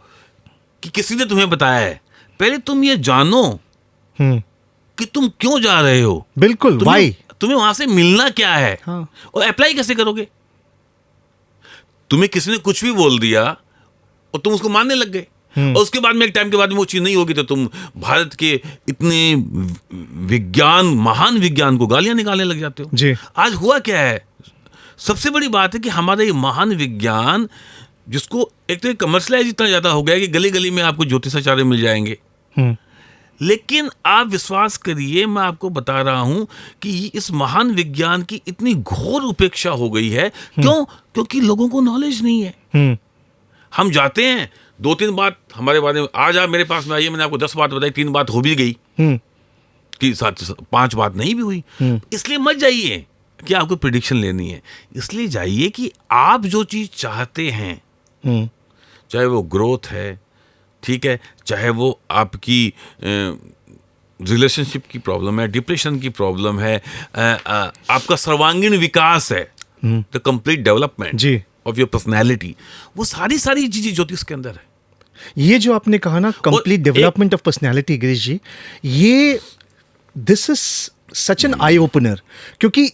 कि किसी ने तुम्हें बताया है, पहले तुम ये जानो कि तुम क्यों जा रहे हो। बिल्कुल, वाई, तुम्हें वहां से मिलना क्या है। हाँ। और अप्लाई कैसे करोगे। तुम्हें किसी ने कुछ भी बोल दिया और तुम उसको मानने लग गए, और उसके बाद में एक टाइम के बाद में वो चीज नहीं होगी तो तुम भारत के इतने महान विज्ञान को गालियां निकालने लग जाते हो। जी। आज हुआ क्या है, सबसे बड़ी बात है कि हमारा ये महान विज्ञान, जिसको एक तो कमर्शलाइज इतना ज्यादा हो गया है कि गली गली में आपको ज्योतिषाचार्य मिल जाएंगे। लेकिन आप विश्वास करिए, मैं आपको बता रहा हूं कि इस महान विज्ञान की इतनी घोर उपेक्षा हो गई है। क्यों? क्योंकि लोगों को नॉलेज नहीं है। हम जाते हैं, 2-3 बात हमारे बारे में, आज आप मेरे पास में आइए, मैंने आपको 10 बात बताई, 3 बात हो भी गई कि 5 बात नहीं भी हुई। इसलिए मत जाइए, कि आपको प्रिडिक्शन लेनी है। इसलिए जाइए कि आप जो चीज़ चाहते हैं, चाहे वो ग्रोथ है, ठीक है, चाहे वो आपकी रिलेशनशिप की प्रॉब्लम है, डिप्रेशन की प्रॉब्लम है, आपका सर्वांगीण विकास है, द कंप्लीट डेवलपमेंट जी। ऑफ योर पर्सनैलिटी, वो सारी चीजें ज्योतिष के अंदर है। ये जो आपने कहा ना, complete development of personality, Girish ji, ये this is such an eye opener, क्योंकि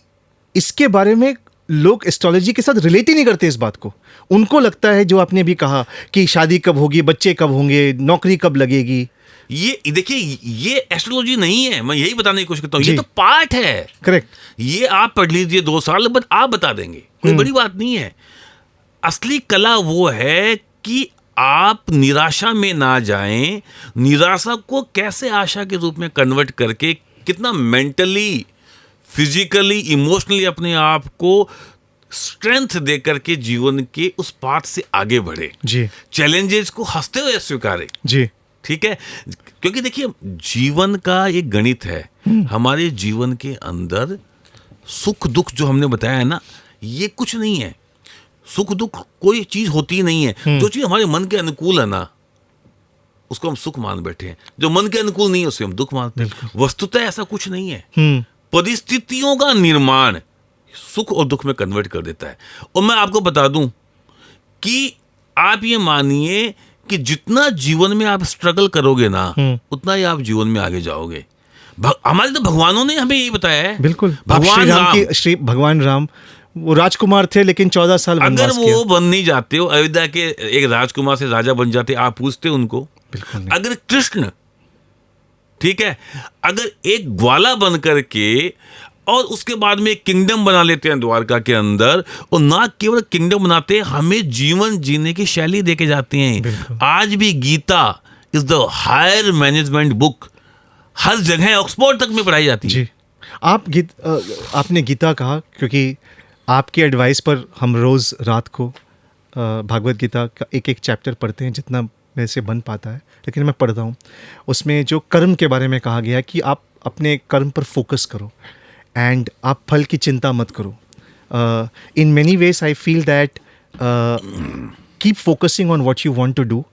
इसके बारे में लोग एस्ट्रोलॉजी के साथ रिलेट ही नहीं करते इस बात को। उनको लगता है, जो आपने भी कहा, कि शादी कब होगी, बच्चे कब होंगे, नौकरी कब लगेगी। ये देखिए, ये एस्ट्रोलॉजी नहीं है, मैं यही बताने की कोशिश करता हूँ, ये तो पार्ट है। करेक्ट। ये आप पढ़ लीजिए 2 साल, बट आप बता देंगे, कोई बड़ी बात नहीं है। असली कला वो है कि आप निराशा में ना जाएं, निराशा को कैसे आशा के रूप में कन्वर्ट करके कितना मेंटली, फिजिकली, इमोशनली अपने आप को स्ट्रेंथ दे करके जीवन के उस पाथ से आगे बढ़े जी। चैलेंजेस को हंसते हुए स्वीकारे जी। ठीक है, क्योंकि देखिए जीवन का एक गणित है। हमारे जीवन के अंदर सुख दुख जो हमने बताया है ना, ये कुछ नहीं है। सुख दुख कोई चीज होती ही नहीं है। जो चीज हमारे मन के अनुकूल है ना, उसको हम सुख मान बैठे हैं, जो मन के अनुकूल नहीं है उसे हम दुख मानते हैं। वस्तुतः ऐसा कुछ नहीं है। परिस्थितियों का निर्माण सुख और दुख में कन्वर्ट कर देता है। और मैं आपको बता दूं कि आप ये मानिए कि जितना जीवन में आप स्ट्रगल करोगे ना, उतना ही आप जीवन में आगे जाओगे। हमारे तो भगवानों ने हमें यही बताया है। बिल्कुल। भगवान राम वो राजकुमार थे, लेकिन 14 साल अगर वो बन नहीं जाते हो, अयोध्या के एक राजकुमार से राजा बन जाते, आप पूछते उनको? बिल्कुल नहीं। अगर कृष्ण, ठीक है, अगर एक ग्वाला बन करके और उसके बाद में एक किंगडम बना लेते हैं द्वारका के अंदर, और ना केवल किंगडम बनाते हैं, हमें जीवन जीने की शैली देके जाते हैं। आज भी Gita is the higher management book, हर जगह ऑक्सफोर्ड तक में पढ़ाई जाती है। जी। आपने गीता कहा, क्योंकि आपकी एडवाइस पर हम रोज़ रात को भागवत गीता का एक एक चैप्टर पढ़ते हैं, जितना मेरे से बन पाता है, लेकिन मैं पढ़ता हूँ। उसमें जो कर्म के बारे में कहा गया कि आप अपने कर्म पर फोकस करो एंड आप फल की चिंता मत करो। In many ways I feel that keep focusing on what you want to do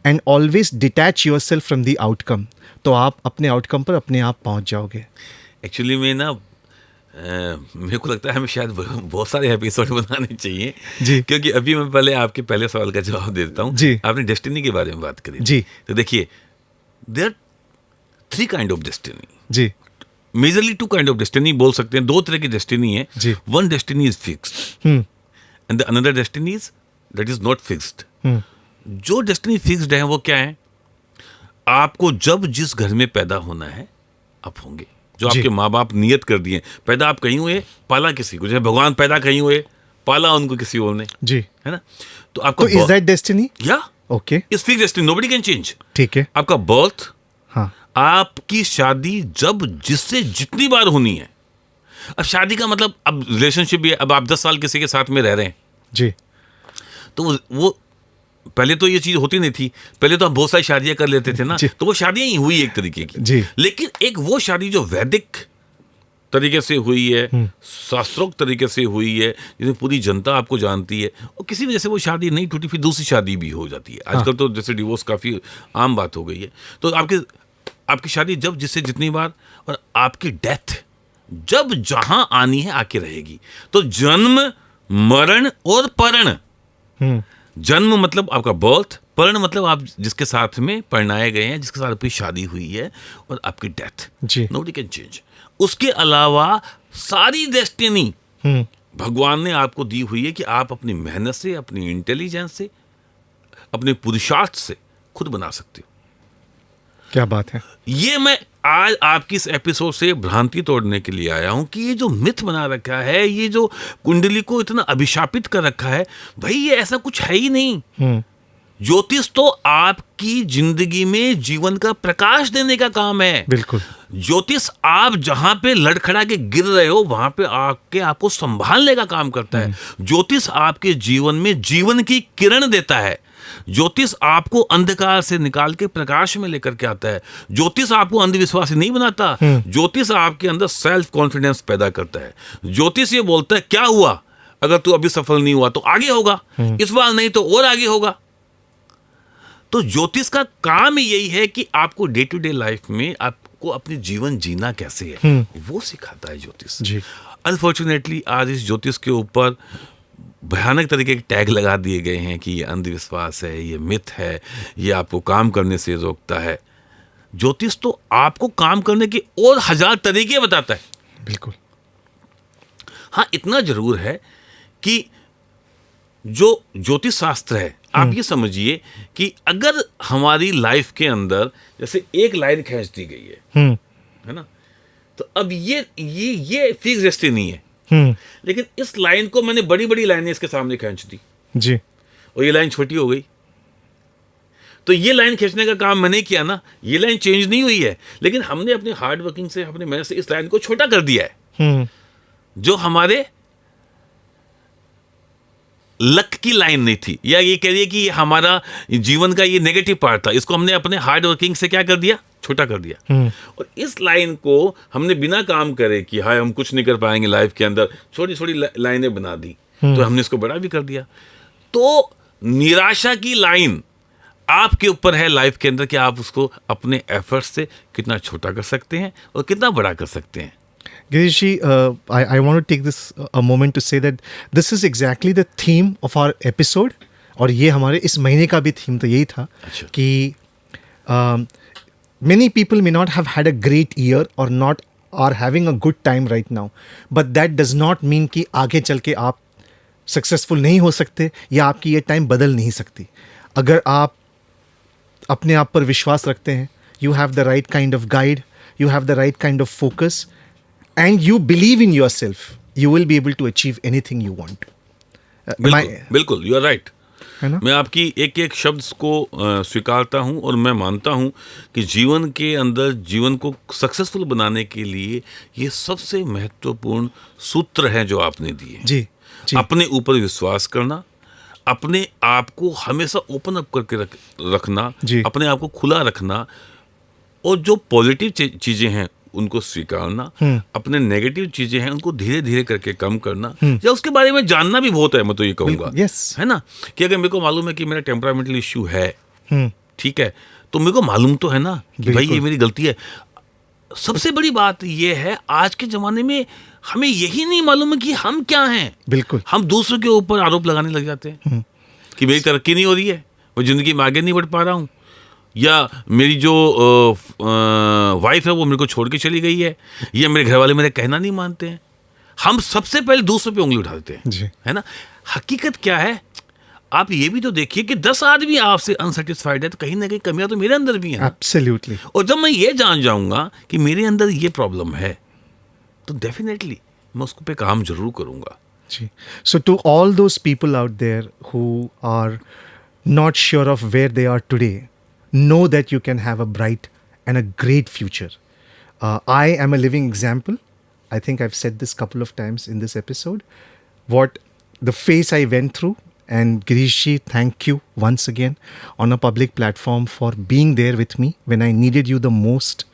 and always detach yourself from the outcome, तो आप अपने आउटकम पर अपने आप पहुँच जाओगे। एक्चुअली में ना मेरे को लगता है हमें शायद बहुत सारे एपिसोड बनाने चाहिए जी। क्योंकि अभी मैं पहले आपके पहले सवाल का जवाब देता हूँ जी। आपने डेस्टिनी के बारे में बात करी जी। तो देखिए, देयर 3 काइंड ऑफ डेस्टिनी। जी। मेजरली 2 काइंड ऑफ डेस्टिनी बोल सकते हैं। 2 तरह की डेस्टिनी है। जी। One destiny is fixed and the another destiny is that is not fixed. जो डेस्टिनी फिक्स्ड है वो क्या है? आपको जब जिस घर में पैदा होना है आप होंगे। जो आपके माँ बाप नियत कर दिए, पैदा आप कहीं हुए, पाला किसी को, जैसे भगवान पैदा कहीं हुए, पाला उनको किसी और ने, जी, है ना? तो आपका इज दैट डेस्टिनी? या okay, is fixed destiny, nobody can change. ठीक है। आपका बर्थ, हाँ, आपकी शादी जब जिससे जितनी बार होनी है। अब शादी का मतलब, अब रिलेशनशिप भी है, अब आप 10 साल किसी के साथ में रह रहे हैं जी, तो वो पहले तो ये चीज होती नहीं थी। पहले तो हम बहुत सारी शादियां कर लेते थे ना, तो वो शादियां ही हुई एक तरीके की जी। लेकिन एक वो शादी जो वैदिक तरीके से हुई है, शास्त्रोक्त तरीके से हुई है, जिसमें पूरी जनता आपको जानती है, और किसी वजह से वो शादी नहीं टूटी, फिर दूसरी शादी भी हो जाती है। आजकल तो जैसे डिवोर्स काफी आम बात हो गई है। तो आपकी शादी जब जिससे जितनी बार, और आपकी डेथ जब जहां आनी है आके रहेगी। तो जन्म, मरण और परण। जन्म मतलब आपका बर्थ, परण मतलब आप जिसके साथ में परिणाए गए हैं, जिसके साथ आपकी शादी हुई है, और आपकी डेथ। Nobody can change. उसके अलावा सारी डेस्टिनी भगवान ने आपको दी हुई है कि आप अपनी मेहनत से, अपनी इंटेलिजेंस से, अपने पुरुषार्थ से खुद बना सकते हो। क्या बात है। ये मैं आज आपकी इस एपिसोड से भ्रांति तोड़ने के लिए आया हूं कि ये जो मिथ बना रखा है, ये जो कुंडली को इतना अभिशापित कर रखा है, भाई ये ऐसा कुछ है ही नहीं। ज्योतिष तो आपकी जिंदगी में जीवन का प्रकाश देने का काम है। बिल्कुल। ज्योतिष आप जहां पे लड़खड़ा के गिर रहे हो वहां पे आके आपको संभालने का काम करता है। ज्योतिष आपके जीवन में जीवन की किरण देता है। ज्योतिष आपको अंधकार से निकाल के प्रकाश में लेकर के आता है। ज्योतिष आपको अंधविश्वासी नहीं बनाता, ज्योतिष आपके अंदर सेल्फ कॉन्फिडेंस पैदा करता है। ज्योतिष ये बोलता है क्या हुआ, अगर तू अभी सफल नहीं हुआ तो आगे होगा, इस बार नहीं तो और आगे होगा। तो ज्योतिष का काम यही है कि आपको डे टू डे लाइफ में आपको अपनी जीवन जीना कैसे है वो सिखाता है ज्योतिष जी। अनफॉर्चुनेटली आज इस ज्योतिष के ऊपर भयानक तरीके के टैग लगा दिए गए हैं कि ये अंधविश्वास है, ये मिथ है, ये आपको काम करने से रोकता है। ज्योतिष तो आपको काम करने के और 1000 तरीके बताता है। बिल्कुल। हाँ, इतना जरूर है कि जो ज्योतिष शास्त्र है, आप ये समझिए कि अगर हमारी लाइफ के अंदर जैसे एक लाइन खींच दी गई है ना, तो अब ये फिक्स डेस्टिनी है, लेकिन इस लाइन को मैंने बड़ी बड़ी लाइनें इसके सामने खींच दी जी। और ये लाइन छोटी हो गई, तो ये लाइन खींचने का काम मैंने किया ना, ये लाइन चेंज नहीं हुई है, लेकिन हमने अपने हार्ड वर्किंग से, अपने मेहनत से इस लाइन को छोटा कर दिया है। जो हमारे लक की लाइन नहीं थी, या ये कह रही कि ये हमारा जीवन का ये नेगेटिव पार्ट था, इसको हमने अपने हार्ड वर्किंग से क्या कर दिया, छोटा कर दिया। और इस लाइन को हमने बिना काम करे कि हाय हम कुछ नहीं कर पाएंगे लाइफ के अंदर, छोटी छोटी लाइनें बना दी, तो हमने इसको बड़ा भी कर दिया। तो निराशा की लाइन आपके ऊपर है लाइफ के अंदर कि आप उसको अपने एफर्ट्स से कितना छोटा कर सकते हैं और कितना बड़ा कर सकते हैं। Girish ji, I want to take this a moment to say that this is exactly the theme of our episode. और ये हमारे इस महीने का भी थीम तो यही था कि many people may not have had a great year or not are having a good time right now, but that does not mean कि आगे चल के आप सक्सेसफुल नहीं हो सकते या आपकी ये टाइम बदल नहीं सकती। अगर आप अपने आप पर विश्वास रखते हैं, you have the right kind of guide, you have the right kind of focus, and you believe in yourself, you will be able to achieve anything you want. बिल्कुल, you are right. है ना? मैं आपकी एक एक शब्द को स्वीकारता हूं और मैं मानता हूं कि जीवन के अंदर जीवन को सक्सेसफुल बनाने के लिए ये सबसे महत्वपूर्ण सूत्र हैं जो आपने दिए। जी, जी। अपने ऊपर विश्वास करना, अपने आप को हमेशा ओपन अप करके रखना, अपने आप को खुला रखना, और जो पॉजिटिव चीजें हैं उनको स्वीकारना, अपने नेगेटिव चीजें हैं उनको धीरे धीरे करके कम करना, या उसके बारे में जानना भी बहुत है। मैं तो ये कहूंगा, है ना, कि अगर मेरे को मालूम है कि मेरा टेम्परामेंटल इश्यू है, ठीक है, तो मेरे को मालूम तो है ना कि भाई ये मेरी गलती है। सबसे बड़ी बात ये है आज के जमाने में हमें यही नहीं मालूम है कि हम क्या हैं। बिल्कुल। हम दूसरों के ऊपर आरोप लगाने लग जाते हैं कि मेरी तरक्की नहीं हो रही है, मैं जिंदगी में आगे नहीं बढ़ पा रहा हूँ, या मेरी जो वाइफ है वो मेरे को छोड़ के चली गई है, या मेरे घर वाले मेरे कहना नहीं मानते हैं। हम सबसे पहले दूसरों पे उंगली उठा देते हैं, है ना। हकीकत क्या है, आप ये भी तो देखिए कि 10 आदमी आपसे अनसेटिस्फाइड है, तो कहीं ना कहीं कमियां तो मेरे अंदर भी हैं। एब्सोल्युटली। और जब मैं ये जान जाऊंगा कि मेरे अंदर ये प्रॉब्लम है, तो डेफिनेटली मैं उसको पे काम जरूर करूंगा। जी। So to all those people out there who are not sure of where they are today, know that you can have a bright and a great future. I am a living example. I think I've said this couple of times in this episode. What the phase I went through, and Girish ji, thank you once again on a public platform for being there with me when I needed you the most.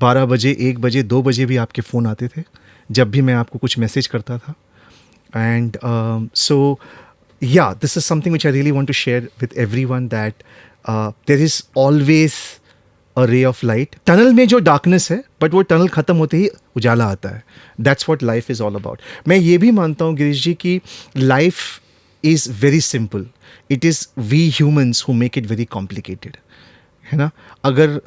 12 बजे, 1 बजे, 2 बजे भी आपके phone आते थे जब भी मैं आपको कुछ मैसेज करता था. And so yeah, this is something which I really want to share with everyone, that there is always a ray of light. Tunnel में जो डार्कनेस है, बट वो टनल ख़त्म होते ही उजाला आता है. That's what life is all about. मैं ये भी मानता हूँ गिरीश जी कि life is very simple. It is we humans who make it very complicated. है ना. अगर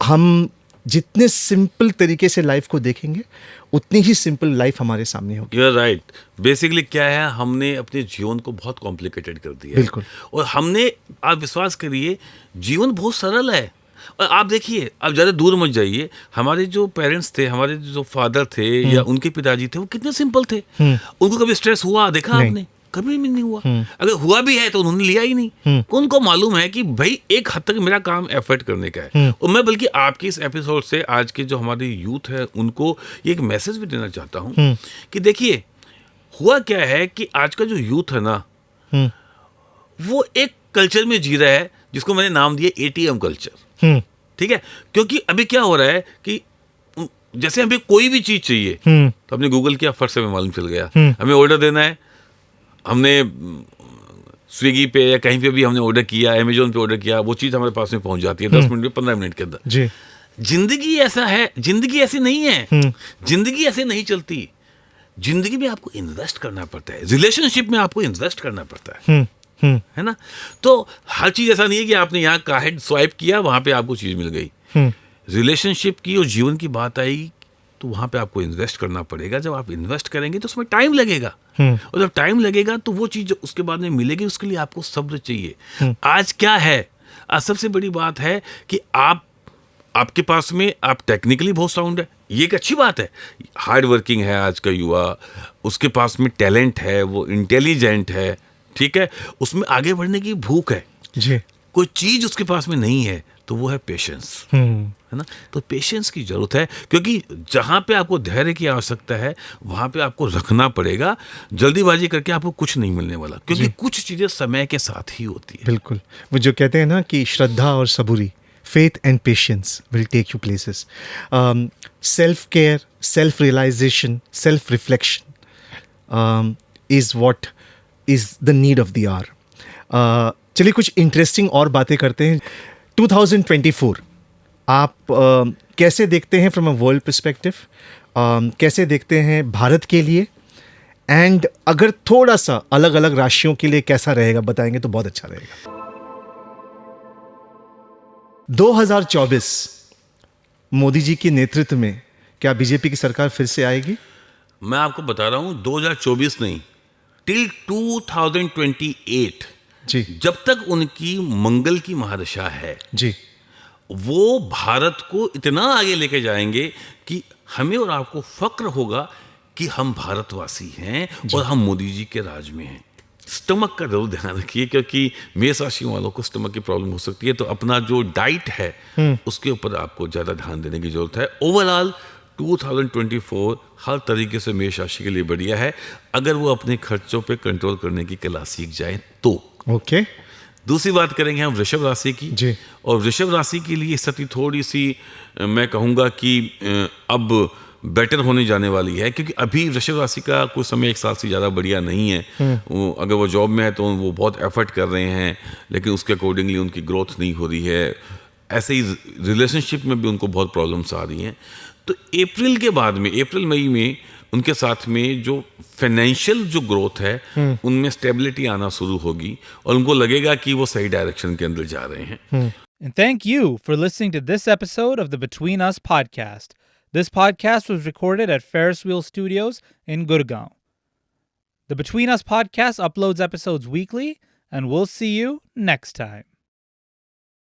हम जितने सिंपल तरीके से लाइफ को देखेंगे उतनी ही सिंपल लाइफ हमारे सामने होगी. You are right. बेसिकली क्या है, हमने अपने जीवन को बहुत कॉम्प्लिकेटेड कर दिया. बिल्कुल. और हमने, आप विश्वास करिए, जीवन बहुत सरल है. और आप देखिए, आप ज़्यादा दूर मत जाइए, हमारे जो पेरेंट्स थे, हमारे जो फादर थे या उनके पिताजी थे, वो कितने सिंपल थे. उनको कभी स्ट्रेस हुआ देखा आपने? कभी भी नहीं हुआ. अगर हुआ भी है तो उन्होंने लिया ही नहीं. उनको मालूम है कि भाई एक हद तक मेरा काम एफर्ट करने का है. और मैं बल्कि आपके इस एपिसोड से आज के जो हमारे यूथ है उनको ये एक मैसेज भी देना चाहता हूँ कि देखिए, हुआ क्या है कि आज का जो यूथ है ना, वो एक कल्चर में जी रहा है जिसको मैंने नाम दिया एटीएम कल्चर। ठीक है, क्योंकि अभी क्या हो रहा है कि जैसे हमें कोई भी चीज चाहिए तो हमने गूगल किया, फट से हमें मालूम चल गया। हमें ऑर्डर देना है, हमने स्विगी पे या कहीं पे भी हमने ऑर्डर किया, अमेजोन पे ऑर्डर किया, वो चीज़ हमारे पास में पहुंच जाती है 10 मिनट में, 15 मिनट के अंदर। जी। जिंदगी ऐसा है, जिंदगी ऐसी नहीं है, जिंदगी ऐसे नहीं चलती। जिंदगी में आपको इन्वेस्ट करना पड़ता है, रिलेशनशिप में आपको इन्वेस्ट करना पड़ता है ना। तो हर चीज ऐसा नहीं है कि आपने यहाँ कार्ड स्वाइप किया वहां पे आपको चीज मिल गई। रिलेशनशिप की और जीवन की बात आई तो वहां पे आपको इन्वेस्ट करना पड़ेगा। जब आप इन्वेस्ट करेंगे तो उसमें टाइम लगेगा, और जब टाइम लगेगा तो वो चीज उसके बाद में मिलेगी, उसके लिए आपको सब्र चाहिए। आज क्या है, आज सबसे बड़ी बात है कि आपके पास में आप टेक्निकली बहुत साउंड है, ये एक अच्छी बात है। हार्ड वर्किंग है आज का युवा, उसके पास में टैलेंट है, वो इंटेलिजेंट है, ठीक है, उसमें आगे बढ़ने की भूख है जी। कोई चीज उसके पास में नहीं है तो वो है पेशेंस, है ना। तो पेशेंस की जरूरत है, क्योंकि जहां पे आपको धैर्य की आवश्यकता है वहां पे आपको रखना पड़ेगा। जल्दीबाजी करके आपको कुछ नहीं मिलने वाला, क्योंकि कुछ चीजें समय के साथ ही होती है। बिल्कुल, वो जो कहते हैं ना कि श्रद्धा और सबूरी, faith and patience will take you places. Self-care, self-realization, self-reflection is what is the need of the hour. चलिए कुछ इंटरेस्टिंग और बातें करते हैं। 2024 आप कैसे देखते हैं फ्रॉम अ वर्ल्ड पर्सपेक्टिव, कैसे देखते हैं भारत के लिए, एंड अगर थोड़ा सा अलग अलग राशियों के लिए कैसा रहेगा बताएंगे तो बहुत अच्छा रहेगा। 2024 मोदी जी के नेतृत्व में क्या बीजेपी की सरकार फिर से आएगी? मैं आपको बता रहा हूं 2024 नहीं, टिल 2028 जी जब तक उनकी मंगल की महादशा है जी। वो भारत को इतना आगे लेके जाएंगे कि हमें और आपको फक्र होगा कि हम भारतवासी हैं और हम मोदी जी के राज में हैं। स्टमक का जरूर ध्यान रखिए, क्योंकि मेष राशि वालों को स्टमक की प्रॉब्लम हो सकती है, तो अपना जो डाइट है उसके ऊपर आपको ज़्यादा ध्यान देने की जरूरत है। ओवरऑल 2024 हर तरीके से मेष राशि के लिए बढ़िया है, अगर वो अपने खर्चों पे कंट्रोल करने की कला सीख जाए तो। ओके। दूसरी बात करेंगे हम वृषभ राशि की जी। और वृषभ राशि के लिए स्थिति थोड़ी सी मैं कहूँगा कि अब बेटर होने जाने वाली है, क्योंकि अभी वृषभ राशि का कुछ समय एक साल से ज़्यादा बढ़िया नहीं है। अगर वो जॉब में है तो वो बहुत एफर्ट कर रहे हैं, लेकिन उसके अकॉर्डिंगली उनकी ग्रोथ नहीं हो रही है। ऐसे ही रिलेशनशिप में भी उनको बहुत प्रॉब्लम्स आ रही हैं। तो अप्रैल के बाद में, अप्रैल मई में उनके साथ में जो फाइनेंशियल जो ग्रोथ है उनमें स्टेबिलिटी आना शुरू होगी और उनको लगेगा कि वो सही डायरेक्शन के अंदर जा रहे हैं। And thank you for listening to this episode of the Between Us podcast. This podcast was recorded at Ferris Wheel Studios in Gurgaon. The Between Us podcast uploads episodes weekly, and we'll see you next time.